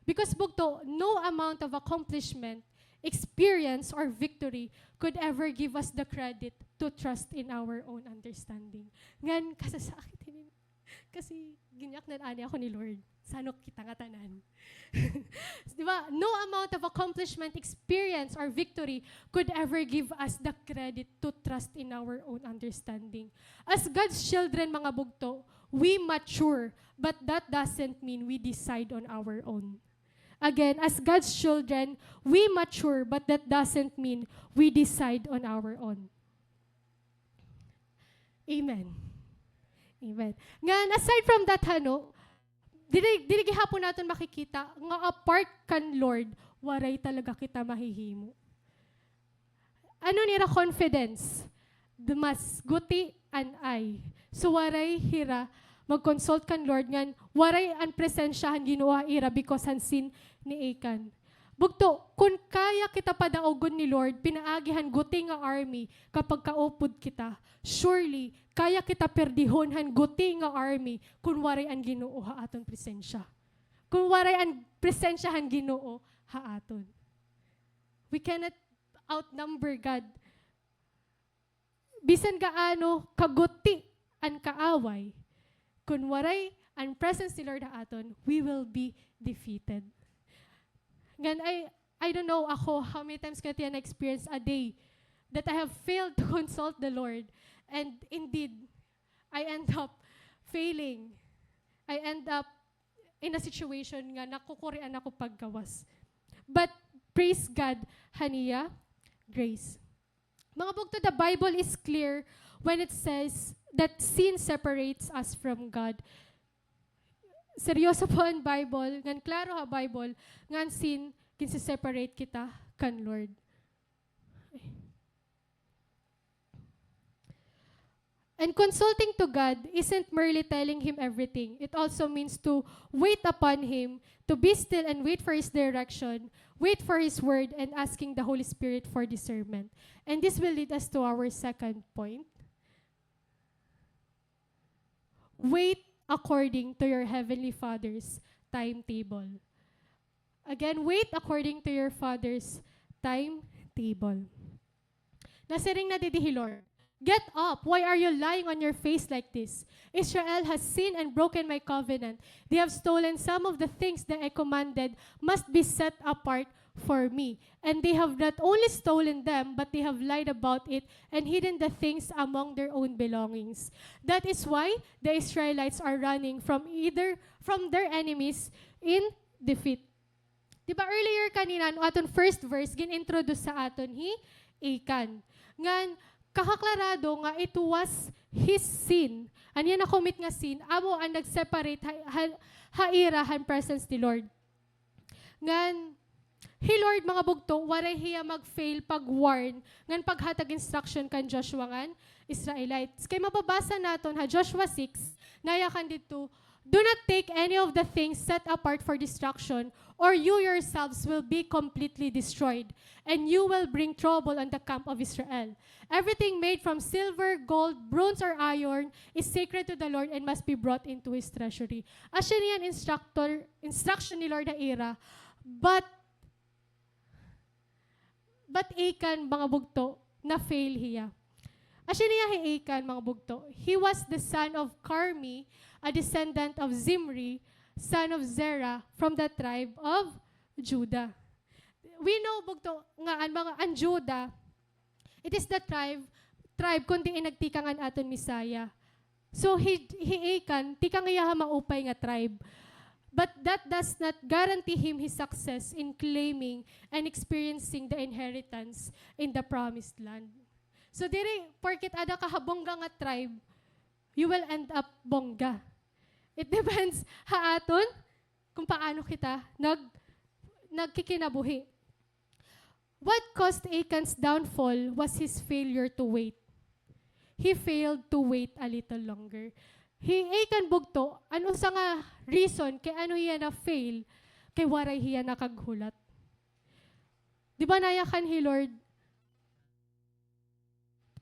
S2: Because bugto, no amount of accomplishment, experience, or victory could ever give us the credit to trust in our own understanding. Ngan, kasasakit ini. Kasi ginyak na ani ako ni Lord. Sanok kita nga tanan. Di ba? No amount of accomplishment, experience, or victory could ever give us the credit to trust in our own understanding. As God's children, mga bugto, we mature, but that doesn't mean we decide on our own. Again, as God's children, we mature, but that doesn't mean we decide on our own. Amen. Amen. Ngan, aside from that, dili gihapon naton makikita nga apart kan Lord, waray talaga kita mahihimo. Ano nira confidence? Mas guti an ay. So waray hira mag-consult kan Lord ngan waray an presensyahan Ginoo ira because hansin ni Achan. Bugto, kung kaya kita padaogon ni Lord, pinaagihan guti nga army kapag kaupod kita, surely, kaya kita perdihonhan guti nga army kung waray ang Ginoo ha aton presensya. Kung waray ang presensyahan Ginoo ha aton. We cannot outnumber God. Bisan gaano kaguti ang kaaway, kung waray ang presence ni Lord ha aton, we will be defeated. Ngayon, I don't know ako how many times ko na experience a day that I have failed to consult the Lord. And indeed, I end up failing. I end up in a situation nga nakukurian ako paggawas. But praise God, haniya, grace. Mga bugto, the Bible is clear when it says that sin separates us from God. Seryoso po ang Bible, ngan klaro ha Bible, ngan sin, kinsi-separate kita kan Lord. And consulting to God isn't merely telling Him everything. It also means to wait upon Him, to be still and wait for His direction, wait for His word, and asking the Holy Spirit for discernment. And this will lead us to our second point. Wait according to your Heavenly Father's timetable. Again, wait according to your Father's timetable. Nasiring na didihi, Lord. Get up. Why are you lying on your face like this? Israel has sinned and broken my covenant. They have stolen some of the things that I commanded must be set apart for me. And they have not only stolen them, but they have lied about it and hidden the things among their own belongings. That is why the Israelites are running from their enemies in defeat. Diba earlier kanina, no aton first verse, gin-introduce sa aton Achan. Ngan, kakaklarado nga it was his sin. Anya na commit nga sin, amo ang nag-separate hairahan presence ni Lord. Ngan, Lord, mga bugto, waray hiya mag-fail pag-warn, ngan paghatag instruction kan Joshua ngan, Israelites. Kay mababasa naton ha, Joshua 6, nayakan dito, do not take any of the things set apart for destruction, or you yourselves will be completely destroyed, and you will bring trouble on the camp of Israel. Everything made from silver, gold, bronze, or iron is sacred to the Lord and must be brought into His treasury. Asya niyan instruction ni Lord na ira, but Achan, mga bugto, na fail hiya. Asya niya Achan, mga bugto. He was the son of Carmi, a descendant of Zimri, son of Zerah, from the tribe of Judah. We know, bugto, nga ang Judah, it is the tribe kundi inagtikangan aton Misaya. So, Achan, tikang iya maupay nga tribe. But that does not guarantee him his success in claiming and experiencing the inheritance in the promised land. So, diri, porkit ada ka habongga nga tribe, you will end up bongga. It depends ha aton kung paano kita nagkikinabuhi. What caused Achan's downfall was his failure to wait. He failed to wait a little longer. Achan bugto, ano sa nga reason kay ano hiya na fail, kay waray hiya nakaghulat. Di ba nayakan hi Lord?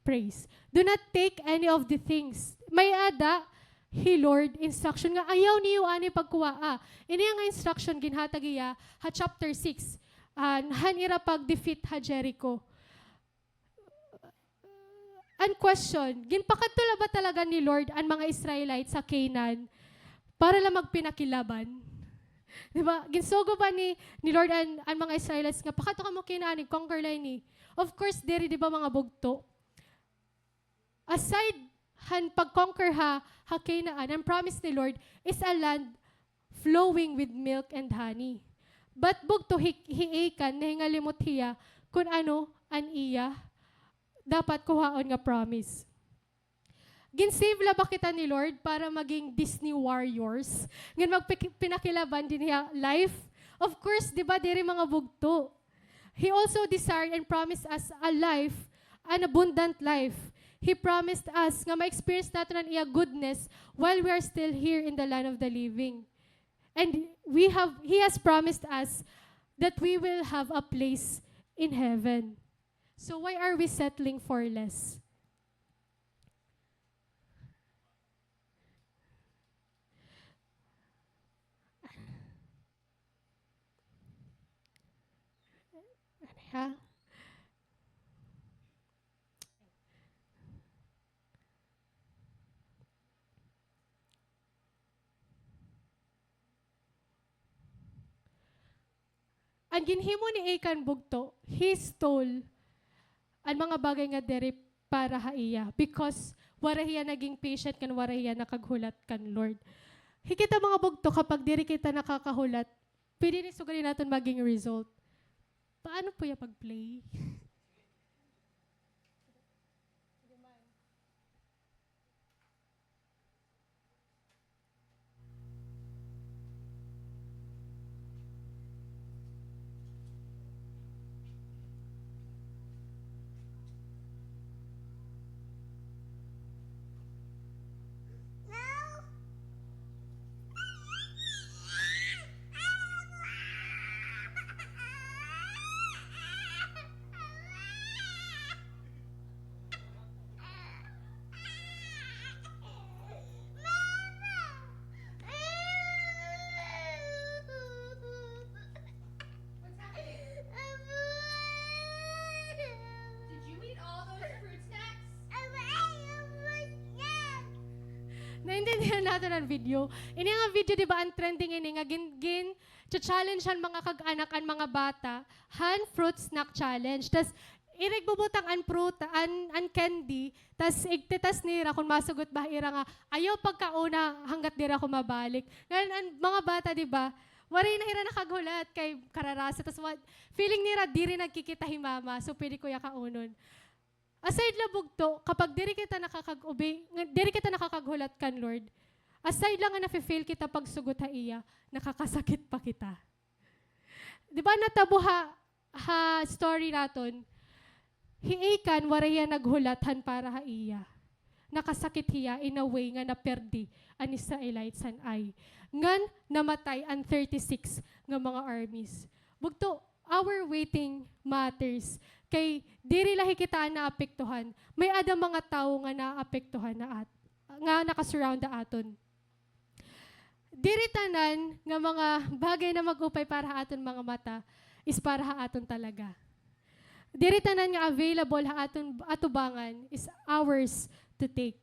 S2: Praise. Do not take any of the things. May ada, hi Lord, instruction nga, ayaw niyo ani pagkuwaa. Ini nga instruction ginhatag iya, ha chapter 6. Han ira pag-defeat ha Jericho. And question, ginpakatula ba talaga ni Lord ang mga Israelites sa Canaan para lang magpinakilaban? Diba? Ginsugo ba ni Lord ang mga Israelites nga, pakato ka mo Canaan, conquer line ni. Of course, diri di ba mga bugto? Aside han pag-conquer ha Canaan, ang promise ni Lord is a land flowing with milk and honey. But bugto Achan, nahingalimot hiya kung ano an iya dapat kuhaon nga promise. Ginsave la ba kita ni Lord para maging Disney warriors? Ngin magpinakilaban din niya life? Of course, di ba, diri mga bugto. He also desired and promised us a life, an abundant life. He promised us nga ma-experience natin ang iya goodness while we are still here in the land of the living. And He has promised us that we will have a place in heaven. So why are we settling for less? Ha? Ang ginhimo ni Achan bugto, he stole ang mga bagay nga dere para haiya because wara hiya naging patient kan wara hiya nakaghulat kan Lord. Hikita mga bugto kapag diri kita nakakahulat, pwede ni sugalin natin maging result. Paano po yung pag-play? Naintindihan natin ang video. Ini nga video, di ba, ang trending ini nga, challenge han mga kag-anak, ang mga bata, han fruit snack challenge. Tas, irig bubutang an fruit, an candy, tas igtitas nira kung masugot ba ira nga, ayaw pagkauna hanggat dira ko mabalik. Ngayon, ang mga bata, di ba, waray na ira nakaghulat kay kararasa. Tas, feeling nira, diri nagkikita himama, so pwede ko yakaunon. Aside la bugto, kapag diri kita diri kita nakakaghulat kan Lord, aside lang nga nafe-fail kita pag sugot ha iya, nakakasakit pa kita. Di ba natabo ha story naton, Achan waraya naghulatan para ha iya. Nakasakit hiya in a way nga naperdi an Israelites an ay. Ngan namatay an 36 nga mga armies. Bugto, our waiting matters. Kay diri lahi kita naapektuhan. May ada mga tao nga naapektuhan nga nakasurround na aton. Diri tanan nga mga bagay na magupay para ha aton mga mata is para ha aton talaga. Diri tanan nga available ha aton atubangan is ours to take.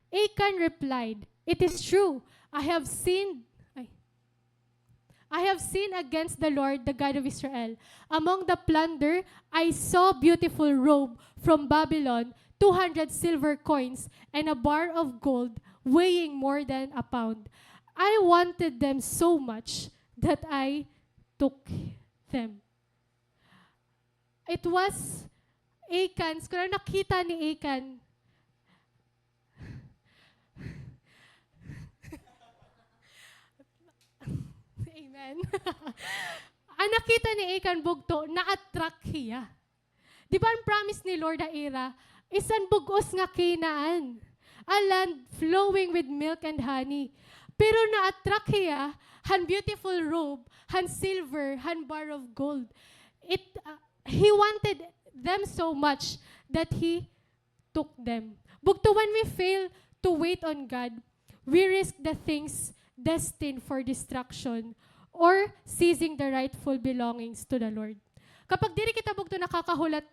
S2: Achan replied, "It is true. I have sinned against the Lord, the God of Israel. Among the plunder, I saw beautiful robe from Babylon, 200 silver coins, and a bar of gold weighing more than a pound. I wanted them so much that I took them." It was Achan's, kung nakita ni Achan, Amen. Ang nakita ni Achan bugto, na-attract hiya. Di ba ang promise ni Lord Aira, isan bugos nga kinaan, a land flowing with milk and honey. Pero na-attract hiya, han beautiful robe, han silver, han bar of gold. He wanted them so much that he took them. Bugto, when we fail to wait on God, we risk the things destined for destruction or seizing the rightful belongings to the Lord. Kapag diri kita bugto nakakahulat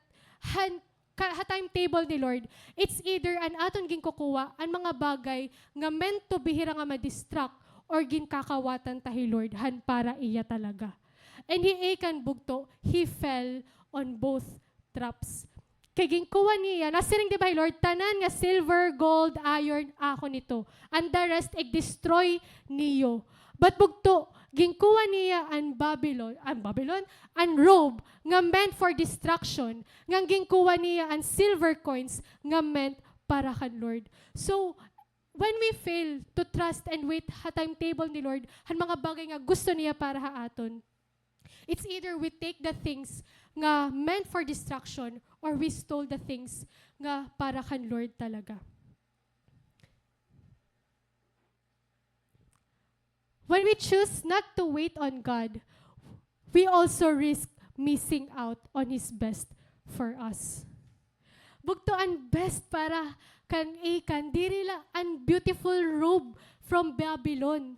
S2: timetable ni Lord, it's either an aton ginkukuha ang mga bagay nga meant to bihira nga ma-distract or ginkakawatan tahi Lord han para iya talaga. And Achan bugto, he fell on both traps. Kay ginkuha niya, nasiring di ba Lord, tanan nga silver, gold, iron, ako nito. And the rest, destroy niyo. But bugto, ginkuha niya ang Babylon, ang robe, nga meant for destruction. Nga ginkuha niya ang silver coins, nga meant para kan Lord. So, when we fail to trust and wait ha timetable ni Lord, han mga bagay nga gusto niya para ha aton, it's either we take the things nga meant for destruction or we stole the things nga para kan Lord talaga. When we choose not to wait on God, we also risk missing out on His best for us. Bugto ang best para kan Achan, diri la ang beautiful robe from Babylon.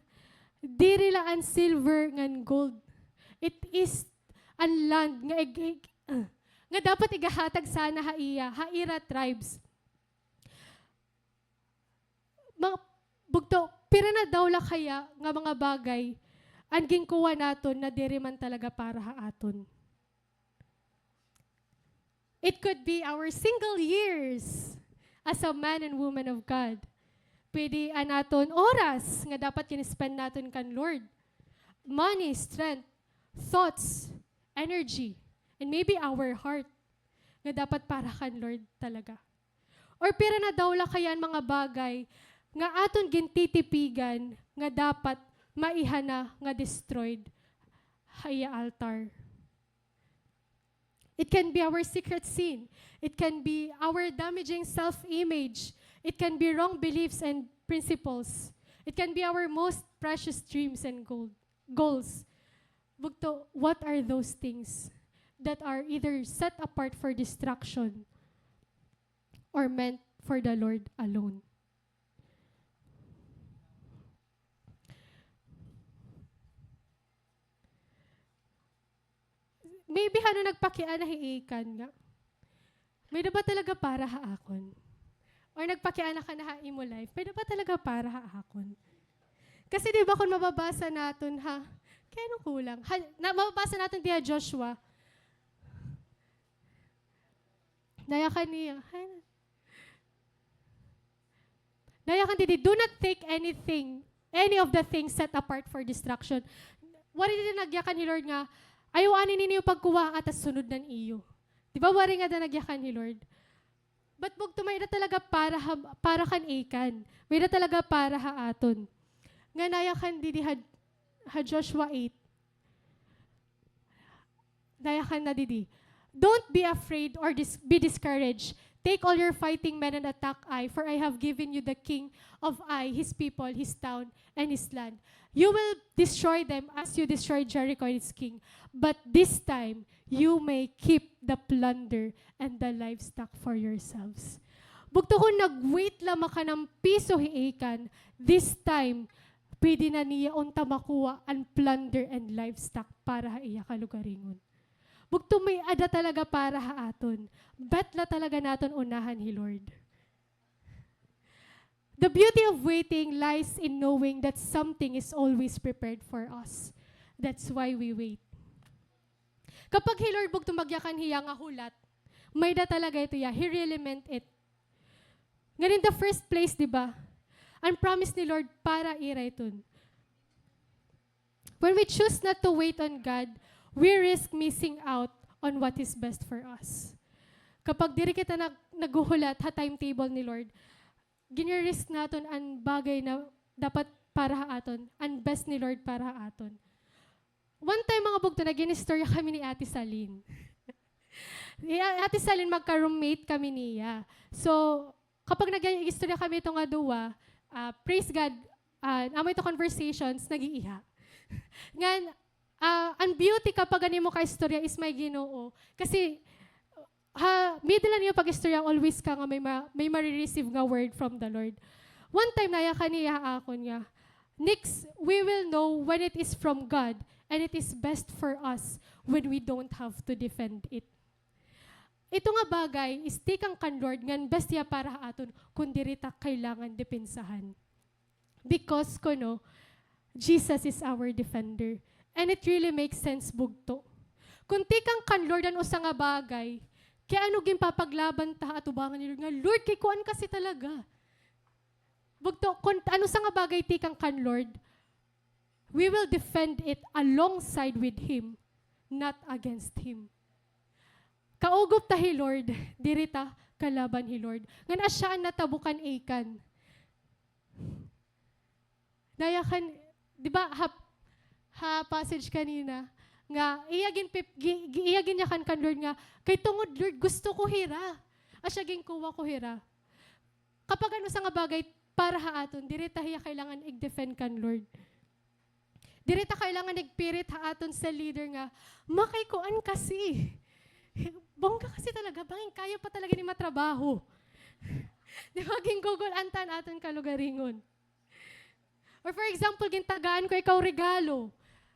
S2: Diri la ang silver ngan gold. It is ang land nga dapat igahatag sana haira tribes. Bugto, pira na daw la kaya nga mga bagay ang ginkuha naton na diri man talaga para aton. It could be our single years as a man and woman of God. Pwede anaton oras nga dapat kin-spend naton kan Lord. Money, strength, thoughts, energy, and maybe our heart nga dapat para kan Lord talaga. Or pira na daw la kaya mga bagay nga aton gintitipigan nga dapat maihana nga destroyed haya altar. It can be our secret sin. It can be our damaging self-image. It can be wrong beliefs and principles. It can be our most precious dreams and goals. Bugto, what are those things that are either set apart for destruction or meant for the Lord alone? Maybe nagpakian na hiikan nga. May na ba talaga para haakon? Or nagpakian na ka na hain mo life, may na ba talaga para haakon? Kasi di ba kung mababasa natin kaya nung kulang? Mababasa natin diya Joshua. Nayakan niya. Nayakan didi, do not take any of the things set apart for destruction. Wari din nagyakan ni Lord nga, ayaw anin ninyo pagkuha at sunod ng iyo. Di ba wari nga na nagyakan ni Lord? But bugto may na talaga para kan Achan. May na talaga para aton. Nga nayakan didi Joshua 8. Nayakan na didi. Don't be afraid or be discouraged. Take all your fighting men and attack Ai, for I have given you the king of Ai, his people, his town, and his land. You will destroy them as you destroyed Jericho and its king. But this time, you may keep the plunder and the livestock for yourselves. Bugto kung nag-wait lamang ka ng piso hiikan, this time, pwede na niya unta makuha ang plunder and livestock para iya kalugaringon. Bugto may ada talaga para haaton. Bet la talaga naton unahan hi Lord. The beauty of waiting lies in knowing that something is always prepared for us. That's why we wait. Kapag hi Lord bugto magyakan hiya nga hulat, may da talaga ito ya. He really meant it. Nga in the first place, di ba? Ang promise ni Lord para irayton. When we choose not to wait on God, we risk missing out on what is best for us. Kapag diri kita naguhulat ha timetable ni Lord, gini-risk naton ang bagay na dapat para aton, ang best ni Lord para aton. one time mga bugto, nag-inistorya kami ni Ate Salin. Ate Salin, magka-roommate kami niya. So, kapag nag-iistorya kami ito nga duwa, praise God, amo ito conversations, nag-iiha. Ngan, ang beauty kapag ani mo ka-istorya is may Ginoo. Kasi, middle niyo pag-istorya, always ka nga may marireceive nga word from the Lord. One time, naya kaniya ako niya, next, we will know when it is from God, and it is best for us when we don't have to defend it. Ito nga bagay, is tikang kan Lord, ngan best ya para aton, kung dirita kailangan depensahan. Because, kuno, Jesus is our defender. And it really makes sense, bugto. Kung tikang kan Lord, ano sa nga bagay, kaya ano ginpapaglaban ta at ubangan ni Lord nga, Lord, kay kuan kasi talaga. Bugto, kung ano sa nga bagay tikang kan Lord, we will defend it alongside with Him, not against Him. Kaugop ta hi Lord, dirita kalaban hi Lord. Ngan asya natabukan ikan. Dayakan, di ba, passage kanina, nga, iyagin niya kan Lord nga, kay tungod Lord, gusto ko hira. Asya ginkuha ko hira. Kapag ano sa nga bagay, para haaton, dirita hiya kailangan i-defend kan Lord. Dirita kailangan igpirit haaton sa leader nga, makaykuan kasi. Bongga kasi talaga, bangin kaya pa talaga ni matrabaho. Di ba, ginggugol antan aton kalugaringon. Or for example, gintagaan ko ikaw regalo.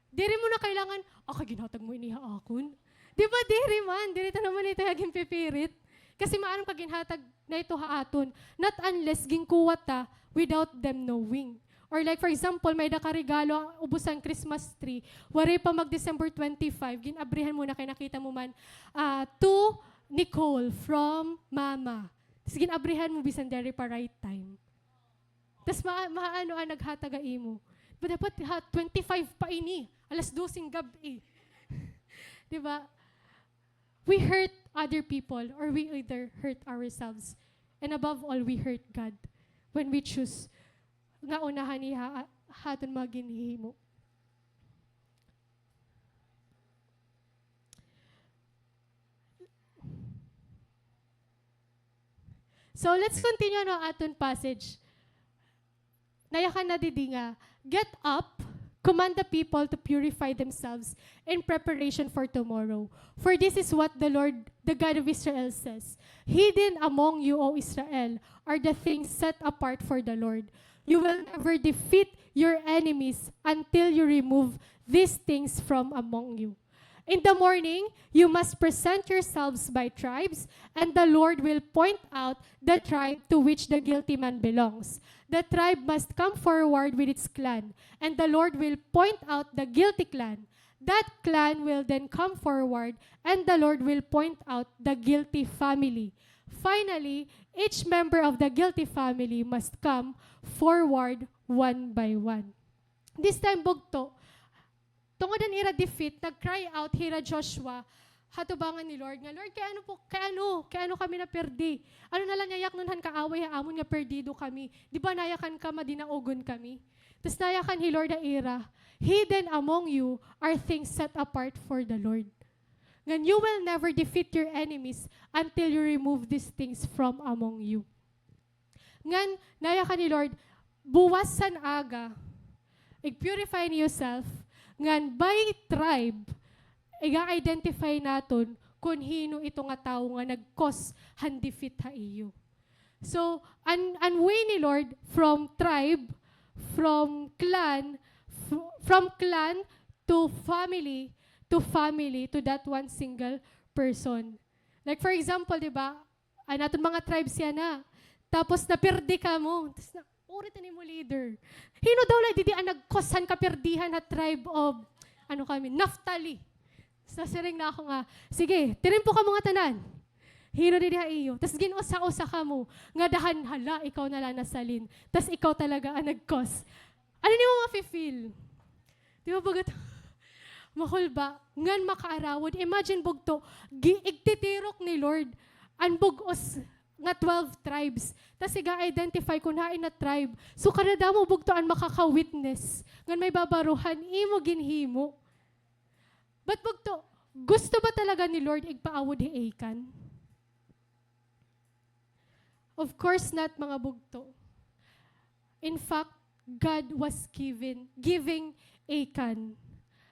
S2: Diri mo na kailangan, kaginhatag mo iniha akon. Di ba, diri man, dirita naman ito haging pipirit. Kasi maanong kaginhatag na ito haaton. Not unless ginkuwat ta without them knowing. Or like for example, may nakaregalo, ubusan Christmas tree, wari pa mag-December 25, ginabrihan mo na kay nakita mo man, to Nicole from Mama. Tapos ginabrihan mo bisan dere pa right time. Tapos maano ang naghatagai mo. But dapat 25 pa ini, alas 12 gabi. Diba? We hurt other people or we either hurt ourselves. And above all, we hurt God when we choose nga unahan ni haton maginhimo. So let's continue no aton passage. Nayakan na didi nga, get up, command the people to purify themselves in preparation for tomorrow. For this is what the Lord, the God of Israel says. Hidden among you, O Israel, are the things set apart for the Lord. You will never defeat your enemies until you remove these things from among you. In the morning, you must present yourselves by tribes, and the Lord will point out the tribe to which the guilty man belongs. The tribe must come forward with its clan, and the Lord will point out the guilty clan. That clan will then come forward, and the Lord will point out the guilty family. Finally, each member of the guilty family must come forward one by one. This time, bugto, tungod ang ira defeat, nag-cry out hira Joshua, hatubangan ni Lord nga, Lord, kaya ano kami na perdi? Ano na lang nayak nun han kaaway amon nga perdido kami? Di ba nayakan ka madinaugon kami? Tapos nayakan hi Lord na ira, hidden among you are things set apart for the Lord. Ngan you will never defeat your enemies until you remove these things from among you. Ngan nayakan ni Lord, buwasan aga, purify yourself, ngan by tribe, iga-identify naton kung hino ito nga tao nga nag-cause handifit ha iyo. So, an way ni Lord from tribe, from clan to family, to that one single person. Like for example, di ba, naton mga tribes yan na, tapos napirdi ka mo, tapos na, urit ni mo leader. Hino daw lang, didi ang nagkosan kaperdihan na tribe of, Naphtali. Sasiring na ako nga, sige, tirin po ka mga tanan. Hino didi ha iyo. Tapos ginusa-usa ka mo, nga dahan hala, ikaw na lang nasalin. Tapos ikaw talaga ang nagkos. Ano ni mo ma-feel? Di ba bagat? Mahol ba? Ngan makaarawod. Imagine bugto, igtitirok ni Lord, ang bugos, nga 12 tribes. Tapos iga-identify kung hain na tribe. So kanada mo bugtoan makaka-witness. Ngan may babaruhan, imo ginhimo. But bugto, gusto ba talaga ni Lord igpaawod hi Achan? Of course not, mga bugto. In fact, God was giving Achan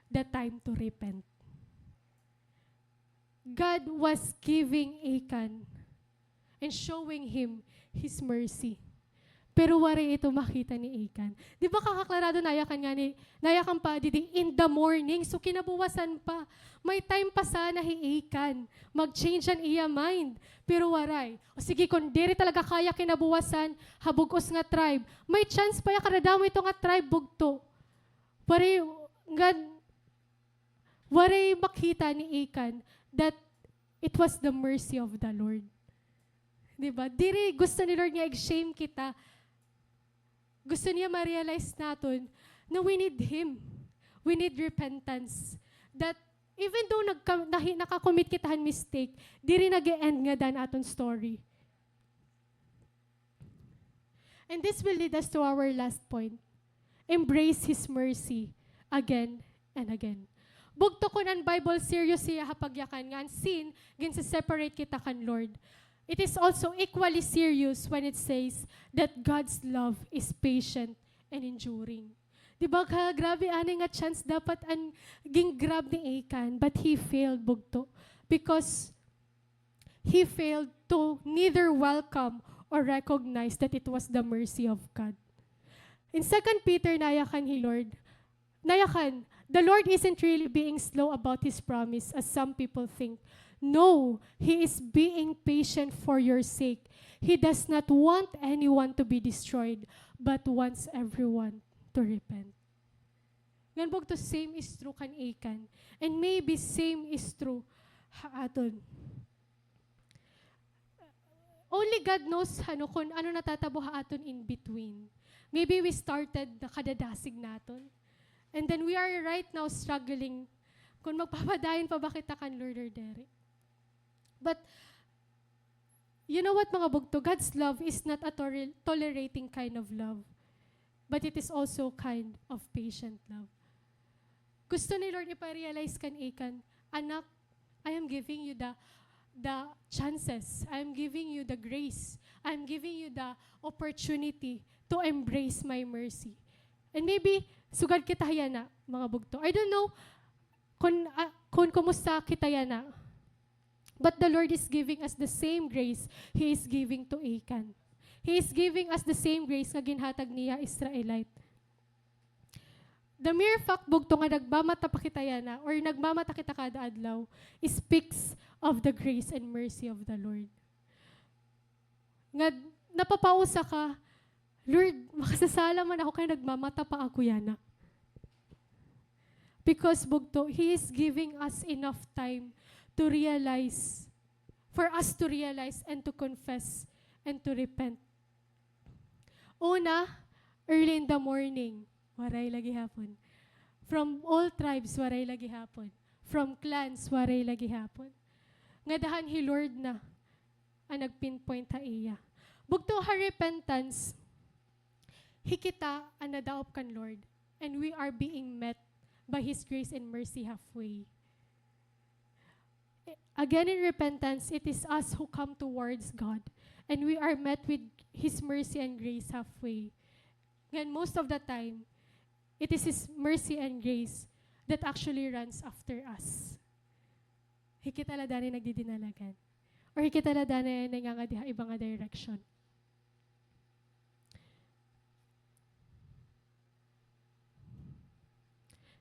S2: the time to repent. God was giving Achan and showing him His mercy. Pero wari ito makita ni Achan. Di ba kakaklarado nayakan pa didi in the morning. So kinabuwasan pa. May time pa sana hi Achan. Mag-change ang iya mind. Pero waray. O sige, kung diri talaga kaya kinabuwasan, habugos nga tribe. May chance pa ya karadamo ito nga tribe bugto. Waray makita ni Achan that it was the mercy of the Lord. Diba? Diri gusto ni Lord nga i-shame kita. Gusto niya ma-realize natin na we need Him. We need repentance. That even though nakakommit kita han mistake, diri nag-e-end nga dan aton story. And this will lead us to our last point. Embrace His mercy again and again. Bugto ko ng Bible serious siya hapagyakan nga sin gin sa separate kita kan Lord. It is also equally serious when it says that God's love is patient and enduring. Diba ka, grabe ani nga chance dapat ang ging-grab ni Achan, but he failed bugto because he failed to neither welcome or recognize that it was the mercy of God. In 2 Peter, nayakan hi Lord, nayakan, the Lord isn't really being slow about His promise as some people think. No, He is being patient for your sake. He does not want anyone to be destroyed, but wants everyone to repent. Ganbog to same is true kan Achan. And maybe same is true haaton. Only God knows kung ano natatabo haaton in between. Maybe we started the kadadasig naton. And then we are right now struggling kung magpapadayon pa ba kita kan Lord or dere. But, you know what mga bugto? God's love is not a tolerating kind of love. But it is also kind of patient love. Gusto ni Lord ipa-realize kan Achan, anak, I am giving you the chances. I am giving you the grace. I am giving you the opportunity to embrace my mercy. And maybe, sugad kita yana, mga bugto. I don't know kung kumusta kita yana. But the Lord is giving us the same grace He is giving to Achan. He is giving us the same grace nga ginhatag niya Israelite. The mere fact bugto nga nagmamata pa kita yana or nagmamata kita kada adlaw speaks of the grace and mercy of the Lord. Nga napapausa ka, Lord, makasasala man ako kay nagmamata pa ako yana. Because bugto, He is giving us enough time to realize, for us to realize and to confess and to repent. Una, early in the morning, waray lagi hapon. From all tribes, waray lagi hapon. From clans, waray lagi hapon. Ngadahan hi Lord na, ang nagpinpoint ha iya. Bugto ha repentance, hikita ang nadaop kan Lord, and we are being met by His grace and mercy halfway. Again, in repentance, it is us who come towards God, and we are met with His mercy and grace halfway. And most of the time, it is His mercy and grace that actually runs after us. Hikita la dani nagdidinalagan. Or hikita la dani nangangadiha ibang direction.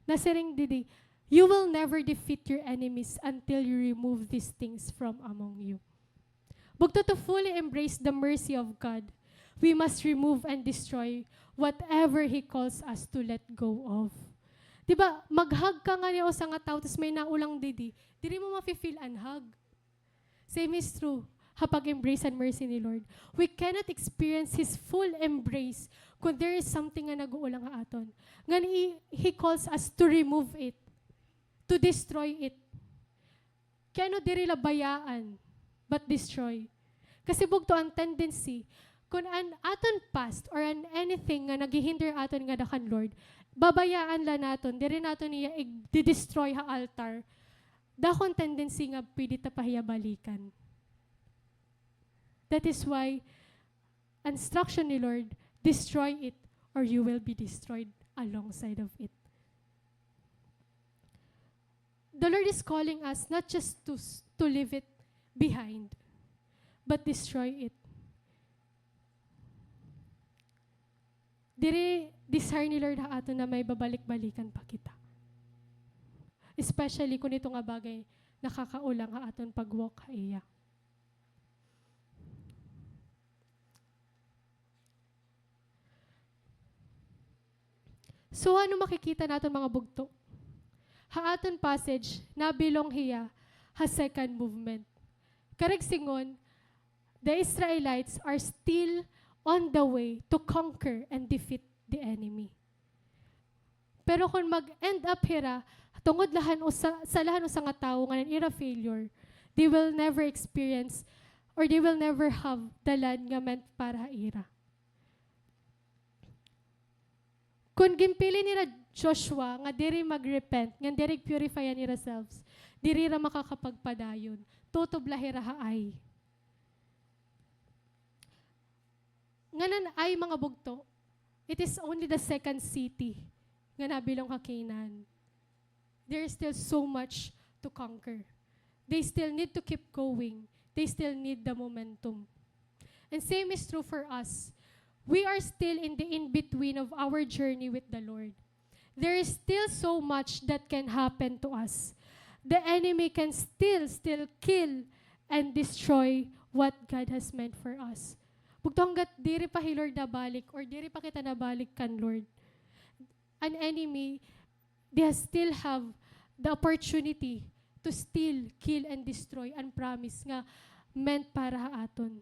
S2: Nasiring didi, you will never defeat your enemies until you remove these things from among you. Bugto to fully embrace the mercy of God, we must remove and destroy whatever He calls us to let go of. Diba, mag-hug ka nga niyo sa nga tao, tapos may naulang didi mo mafe-feel unhug. Same is true, hapag embrace and mercy ni Lord. We cannot experience His full embrace kung there is something nga nag-uulang ha aton. Nga He calls us to remove it, to destroy it. Kaya no diri labayaan, but destroy. Kasi bugto ang tendency, kung an aton past or an anything nga naghihinder aton nga dakan Lord, babayaan la naton, diri naton niya i-destroy ha altar. Dakon tendency nga pwede ta pahiya balikan. That is why instruction ni Lord, destroy it or you will be destroyed alongside of it. The Lord is calling us not just to leave it behind, but destroy it. Diri desire ni Lord ha ato na may babalik-balikan pa kita. Especially kung ito nga bagay nakakaulang ha aton pag-walk ha iya. So ano makikita naton mga bugto? Ha aton passage nabilong hiya ha second movement. Karagsingon, the Israelites are still on the way to conquer and defeat the enemy. Pero kung mag-end up hira, tungod lahan sa lahan usa nga tawo nga ira failure, they will never experience or they will never have the land nga meant para ira. Kung gimpili nila Joshua nga diri mag-repent, nga diri purifyan nila selves, diri ra makakapagpadayon, tutublahi ra haay. Nganan ay mga bugto, it is only the second city nga nabilong ka Canaan. There is still so much to conquer. They still need to keep going. They still need the momentum. And same is true for us. We are still in the in-between of our journey with the Lord. There is still so much that can happen to us. The enemy can still kill and destroy what God has meant for us. Bugto hanggat diri pa hi Lord nabalik or diri pa kita nabalik kan Lord. An enemy, they still have the opportunity to steal, kill, and destroy and promise nga meant para aton.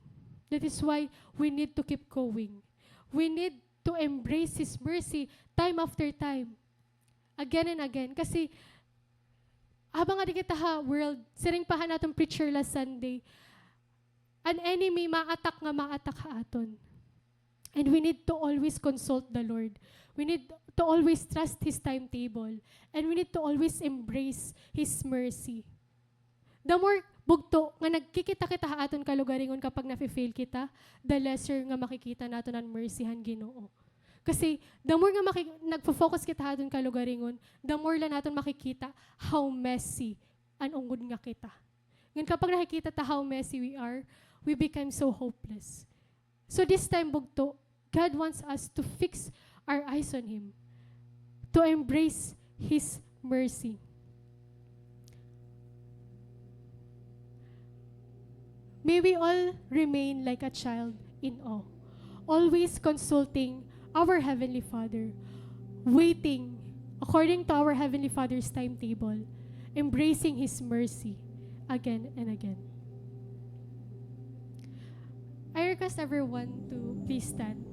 S2: That is why we need to keep going. We need to embrace His mercy time after time. Again and again. Kasi habang nga di kita ha world, siring pahan natong preacher last Sunday, an enemy maatak ha aton. And we need to always consult the Lord. We need to always trust His timetable. And we need to always embrace His mercy. The more bugto nga nagkikita-kita ha aton kalugaringon kapag nafe-fail kita, the lesser nga makikita naton ang mercyhan Ginoo. Kasi the more nga nagfo-focus kita ha aton kalugaringon, the more lang naton makikita how messy ang ungod nga kita. Ngayon kapag nakikita ta how messy we are, we become so hopeless. So this time, bugto, God wants us to fix our eyes on Him, to embrace His mercy. May we all remain like a child in awe, always consulting our Heavenly Father, waiting according to our Heavenly Father's timetable, embracing His mercy again and again. I request everyone to please stand.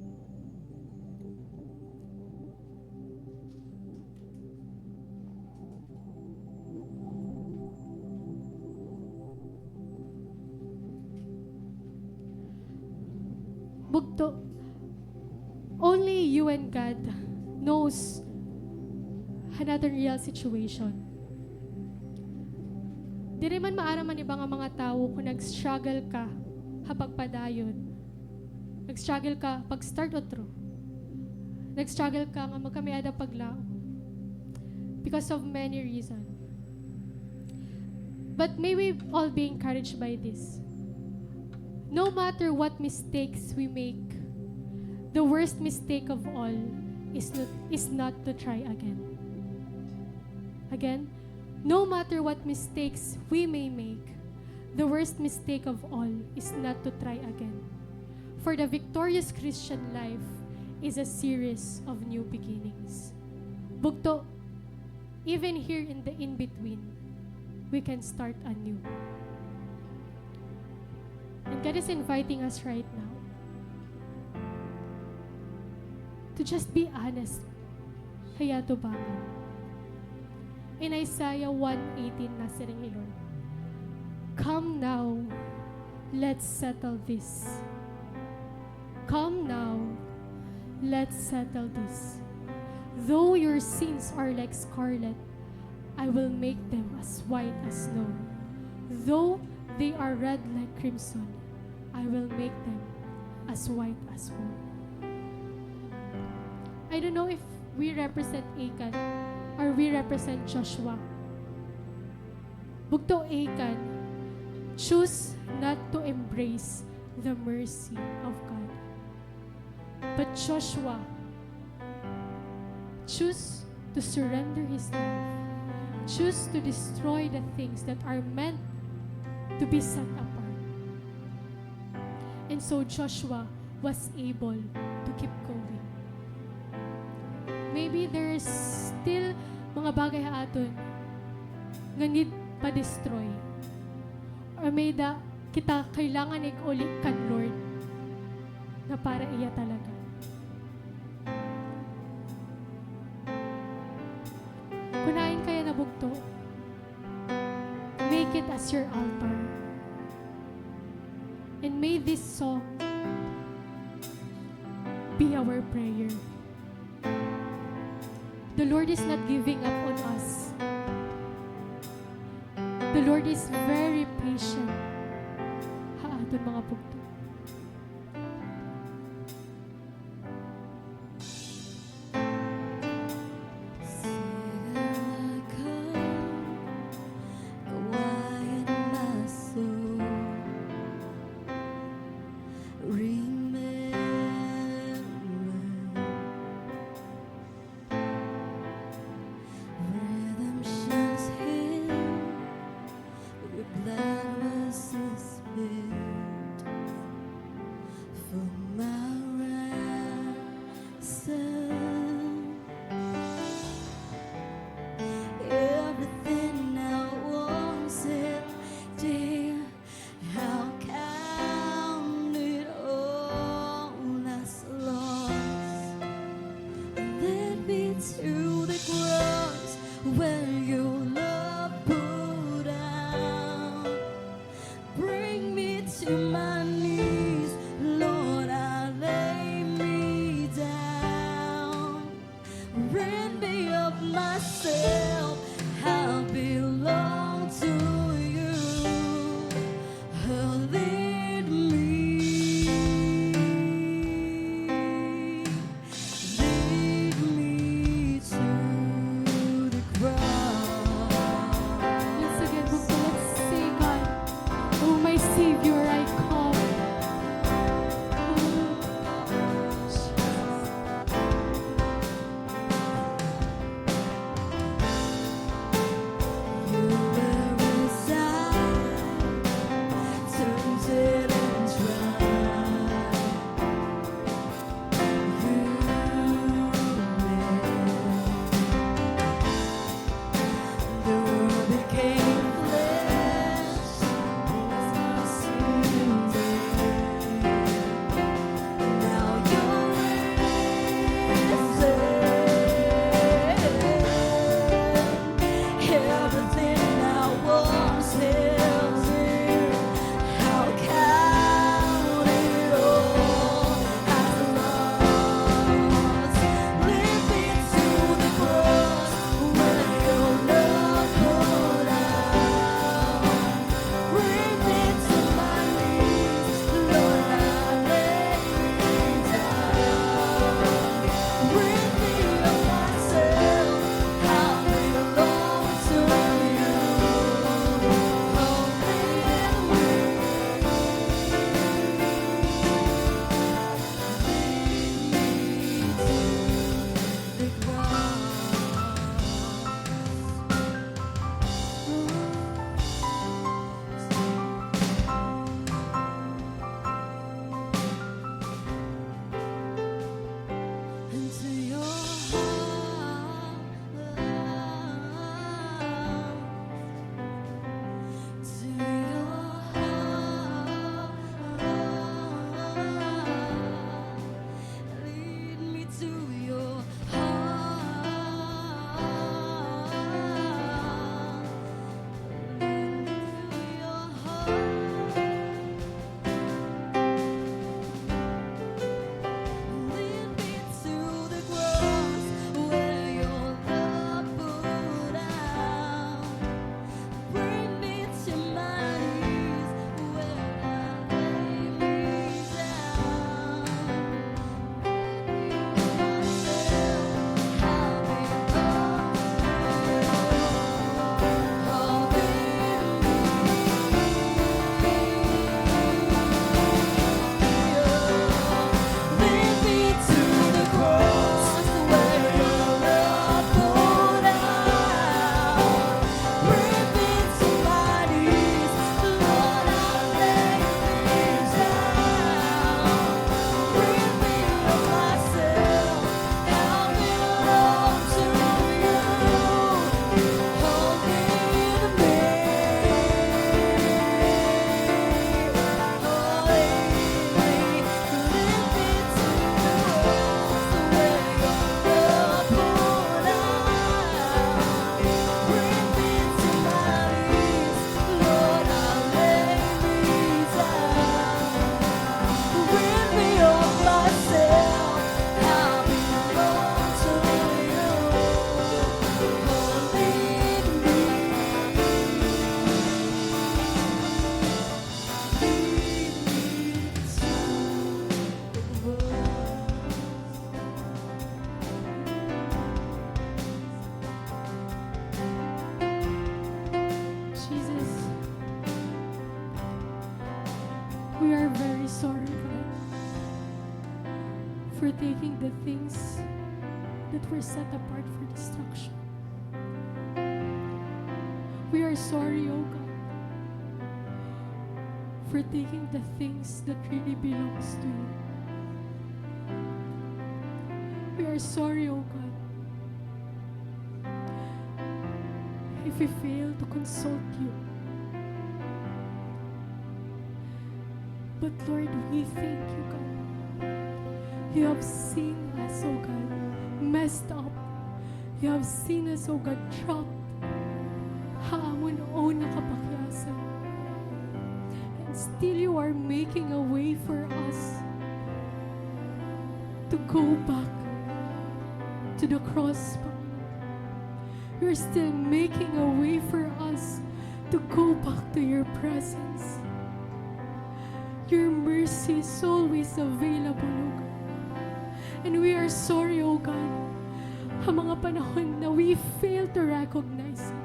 S2: Bugto, only you and God knows another real situation. Di man maaraman iba nga mga tao kung nag-struggle ka hapagpadayon. Nag-struggle ka pag-start o through. Nag-struggle ka nga magkamiada paglao. Because of many reasons. But may we all be encouraged by this. No matter what mistakes we make, the worst mistake of all is not to try again. Again, no matter what mistakes we may make, the worst mistake of all is not to try again. For the victorious Christian life is a series of new beginnings. Bugto, even here in the in-between, we can start anew. And God is inviting us right now to just be honest. Hayato bangan. In Isaiah 1:18 na siring Lord, come now, let's settle this. Come now, let's settle this. Though your sins are like scarlet, I will make them as white as snow. Though they are red like crimson, I will make them as white as wool. I don't know if we represent Achan or we represent Joshua. Bugto Achan, choose not to embrace the mercy of God. But Joshua, choose to surrender his life. Choose to destroy the things that are meant to be set apart. And so Joshua was able to keep going. Maybe there's still mga bagay aton nga need pa-destroy. Or may da kita kailangan uli kan Lord na para iya talaga. Kunain kaya na bugto, make it as your altar. And may this song be our prayer. The Lord is not giving up on us. The Lord is very patient. Haaton mga bugto.
S1: To the cross where your love put out. Bring me to my knees, Lord, I lay me down. Rid me of myself, I belong to you. Lead me. Lead me to the cross.
S2: Once again, bugto, let's say, God, oh my Savior, I come.
S1: You
S2: taking the things that were set apart for destruction. We are sorry, O God, for taking the things that really belongs to you. We are sorry, O God, if we fail to consult you. But Lord, we thank you, God. You have seen us, O God, messed up. You have seen us, O God, dropped. Haamon o nakapakyasan. And still you are making a way for us to go back to the cross. You're still making a way for us to go back to your presence. Your mercy is always available, O God. And we are sorry, O God, ang mga panahon na we fail to recognize it.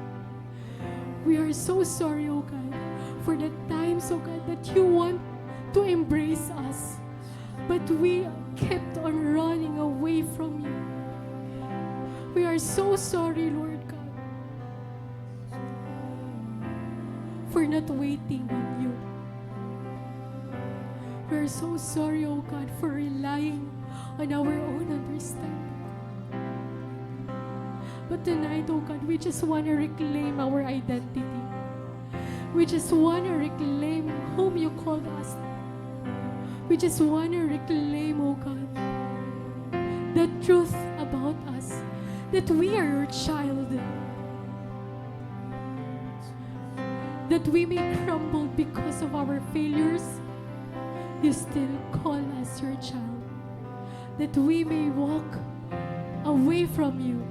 S2: We are so sorry, O God, for the times, O God, that you want to embrace us, but we kept on running away from you. We are so sorry, Lord God, for not waiting on you. We are so sorry, O God, for relying on our own understanding. But tonight, oh God, we just want to reclaim our identity. We just want to reclaim whom you called us. We just want to reclaim, oh God, the truth about us, that we are your child. That we may crumble because of our failures, you still call us your child. That we may walk away from you,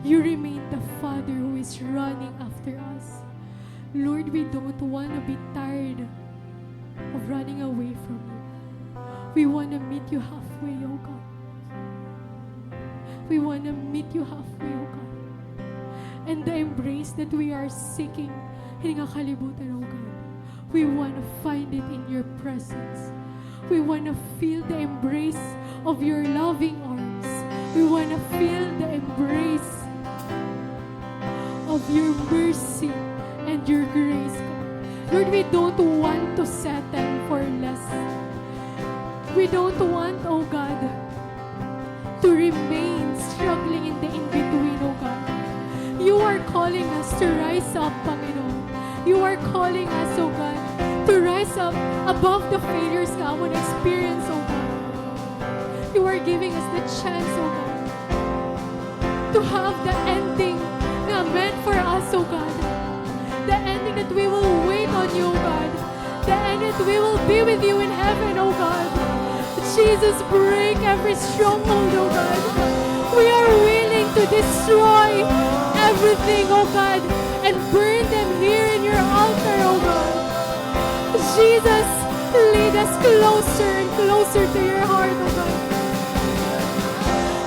S2: you remain the Father who is running after us. Lord, we don't want to be tired of running away from you. We want to meet you halfway, oh God. We want to meet you halfway, oh God. And the embrace that we are seeking, hindi nga kalibutan, oh God. We want to find it in your presence. We want to feel the embrace of your loving arms. We want to feel the embrace of your mercy and your grace, God. Lord, we don't want to settle for less. We don't want, oh God, to remain struggling in the in-between, oh God. You are calling us to rise up, Panginoon. You are calling us, oh God, to rise up above the failures na we experience, oh God. You are giving us the chance, oh God, to have the ending na meant for us, oh God. The ending that we will wait on you, oh God. The ending that we will be with you in heaven, oh God. Jesus, break every stronghold, oh God. We are willing to destroy everything, oh God, and burn them here in your altar, oh God. Jesus, lead us closer and closer to your heart, oh God.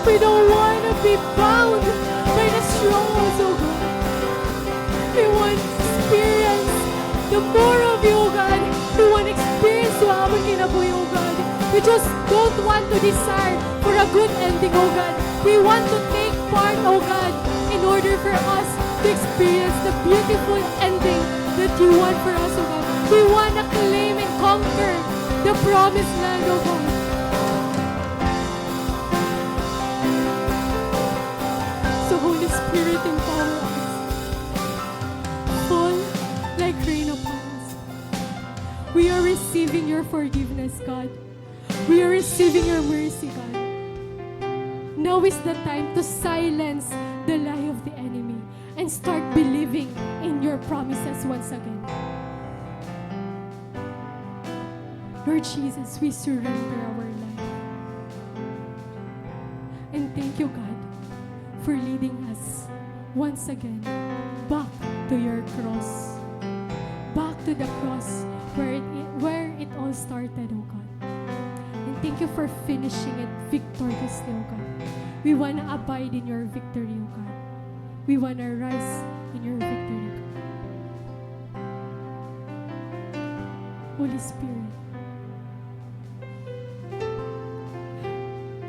S2: We don't want to be bound by the strongholds, oh God. We want to experience the more of you, oh God. We want to experience yung aming kinabuhi, oh God. We just don't want to desire for a good ending, oh God. We want to take part, oh God, in order for us to experience the beautiful ending that you want for us, oh God. We want to claim and conquer the promised land, oh God. So Holy Spirit, empower us. Fall like rain upon us. We are receiving your forgiveness, God. We are receiving your mercy, God. Now is the time to silence the lie of the enemy and start believing in your promises once again. Lord Jesus, we surrender our life. And thank you, God, for leading us once again back to your cross. Back to the cross where it all started, oh God. And thank you for finishing it victoriously, oh God. We want to abide in your victory, oh God. We want to rise in your victory, God. Holy Spirit,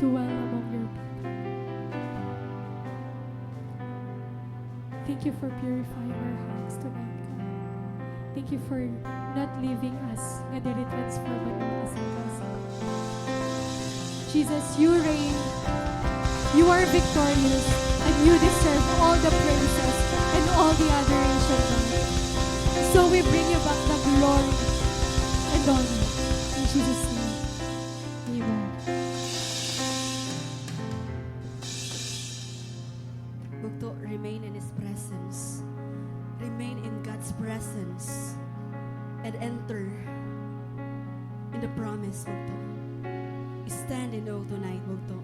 S2: dwell among your people. Thank you for purifying our hearts tonight, God. Thank you for not leaving us nga dili transform but us in us. Jesus, you reign. You are victorious and you deserve all the praises and all the adoration, God. So we bring you back the glory and honor. In Jesus' name, amen.
S1: Bugto, remain in His presence. Remain in God's presence. And enter in the promise, Bugto. Stand in awe tonight, Bugto.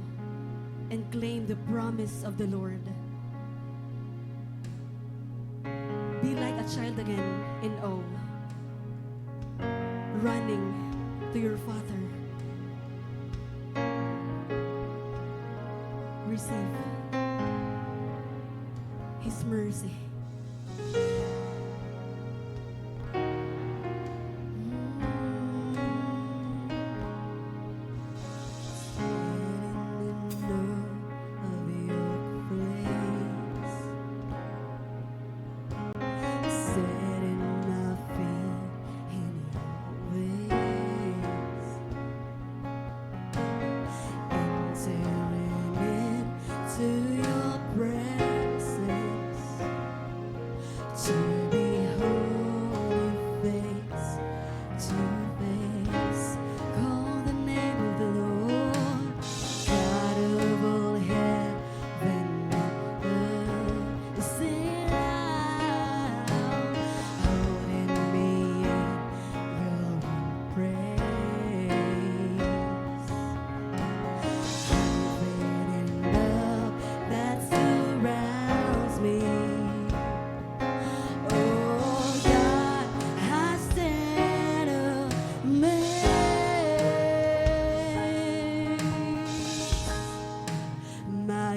S1: And claim the promise of the Lord. Be like a child again in awe. Running to your Father. Receive His mercy.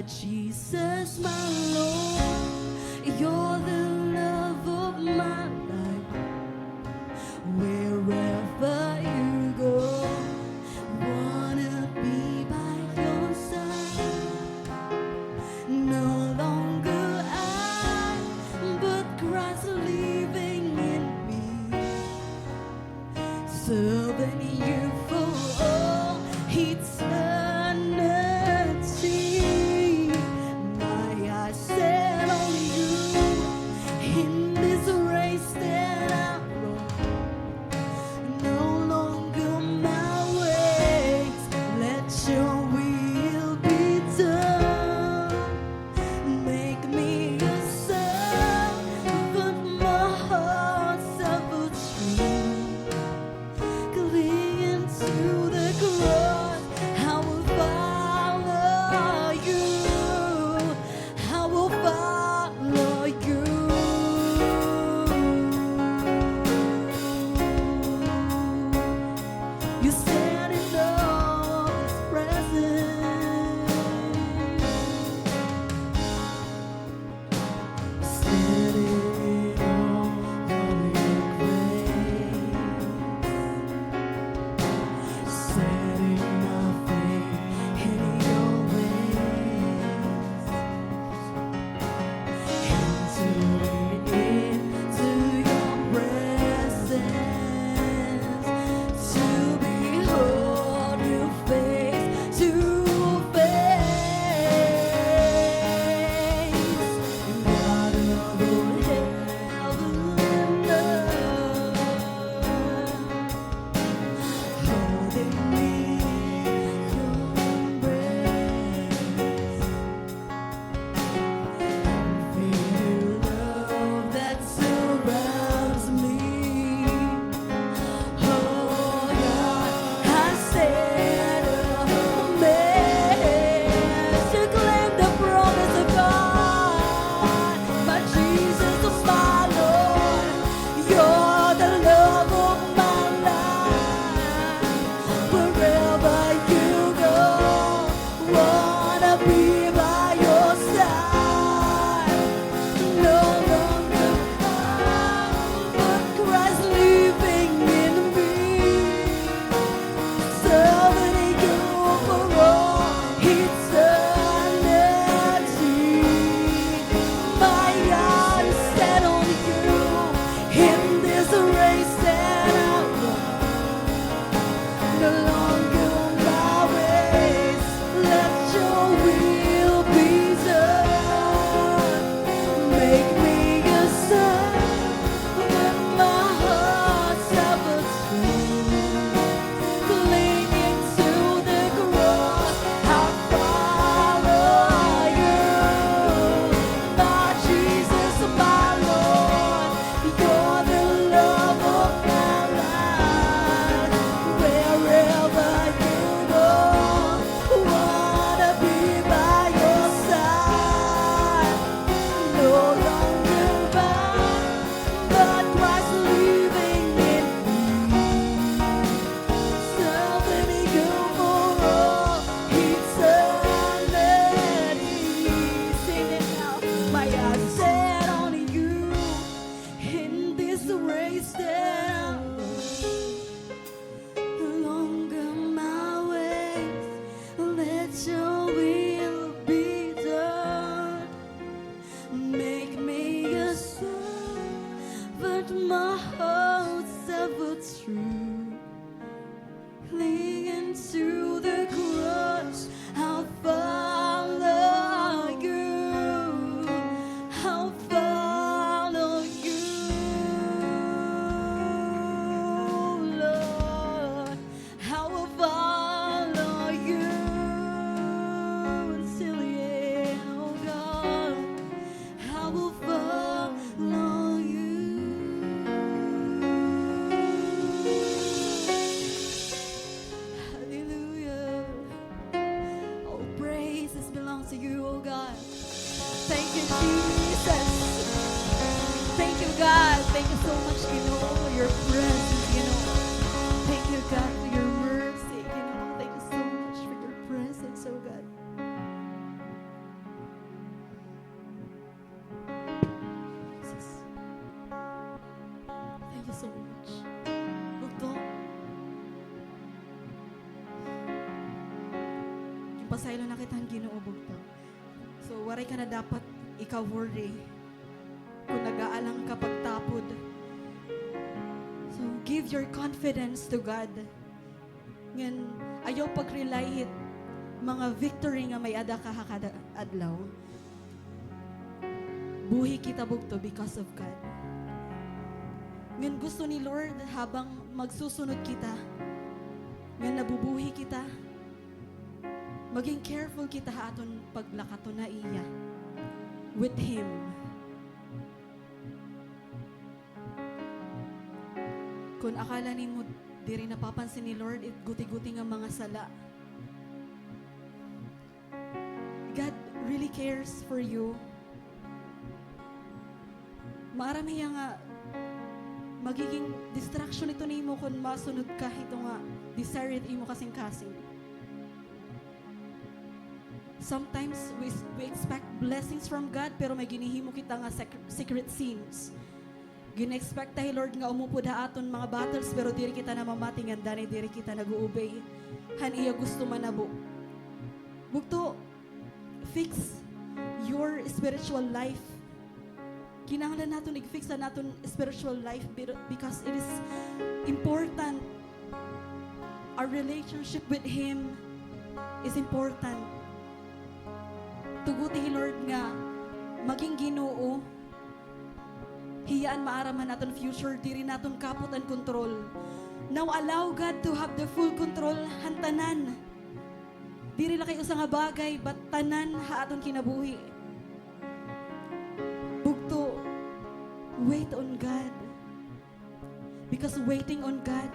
S1: Jesus, my Lord, you're the love of my life. Wherever you go, wanna be by your side. No longer I, but Christ living in me. Serving you for all eternity. My eyes set on you, oh God. Thank you, Jesus. Thank you, God. Thank you so much, for your presence, Thank you, God, for your mercy, Thank you so much for your presence, oh God. Jesus. Thank you so much. Bugto. Yung pasaylo na kitang Ginoo, Bugto. So, waray ka na dapat ikaw worry kung nag-aalang ka pagtapod. So, give your confidence to God. Ngayon, ayaw pag-rely hit mga victory nga may ada ka kada adlaw. Buhi kita, Bugto, because of God. Ngayon, gusto ni Lord habang magsusunod kita, ngayon nabubuhi kita, maging careful kita aton paglakato na iya with Him. Kung akala ni mo, di rin napapansin ni Lord, guti-guti nga mga sala. God really cares for you. Marami nga magiging distraction ito ni mo kung masunod ka ito nga desire imo kasing-kasing. Sometimes we expect blessings from God pero may ginihimo kita nga secret sins. Gina-expect tayo, Lord, nga umupod ha aton mga battles pero diri kita na mamatingan dani diri kita nag-uobey. Han iya gusto manabo. Bugto, fix your spiritual life. Kinahanglan naton i-fix na naton spiritual life because it is important. Our relationship with Him is important. Tuguti, Lord, nga maging Ginoo, hiyaan maaraman naton future, diri naton kapot and control. Now allow God to have the full control hantanan. Diri la kayo sa nga bagay, but tanan ha aton kinabuhi. Bugto, wait on God. Because waiting on God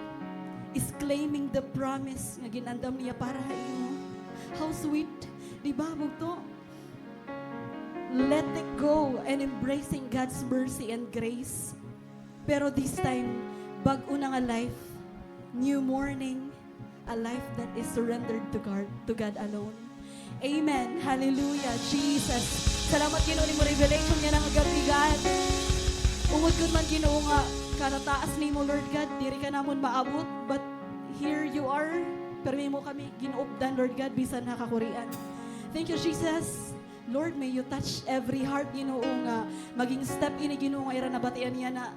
S1: is claiming the promise nga ginandam niya para sa imo. How sweet, di ba, Bugto? Let it go and embracing God's mercy and grace. Pero this time, bag-o na nga life, new morning, a life that is surrendered to God alone. Amen. Hallelujah. Jesus. Salamat, Ginoo, ni mo revelation niya ng gabi, God. Ungod good man, Ginoo, nga karataas ni mo, Lord God, diri ka namon maabot, but here you are. Pero may mo kami ginuupdan, Lord God, bisan nakakurian. Thank you, Jesus. Lord, may you touch every heart, Ginoo, nga maging step ini, Ginoo, nga ira nabatian niya na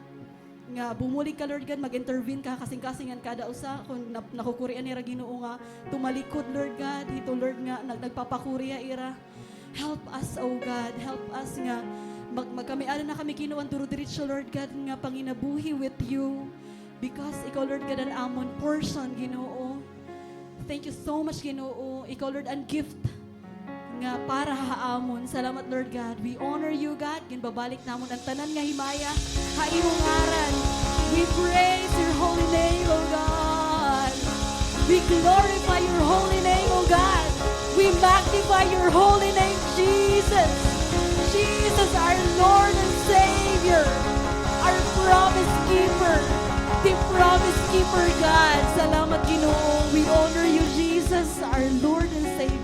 S1: nga bumulig ka, Lord God, mag-intervene ka kasing-kasingan kada usa kung nakukurian ira, Ginoo, nga tumalikod, Lord God, hito, Lord, nga nagpapakuriya ira. Help us, oh God, help us nga magkamiala na kami, Ginoo, ang duro-diretso, Lord God, nga panginabuhi with you because ikaw, Lord God, ang amon portion, Ginoo. Thank you so much, Ginoo. Ikaw, Lord, ang gift nga para haamon. Salamat, Lord God. We honor you, God. Ginbabalik namon ang tanan nga himaya. Haimong ngaran. We praise your holy name, O God. We glorify your holy name, O God. We magnify your holy name, Jesus. Jesus, our Lord and Savior. Our promise keeper. The promise keeper, God. Salamat, Ginoo. We honor you, Jesus, our Lord and Savior.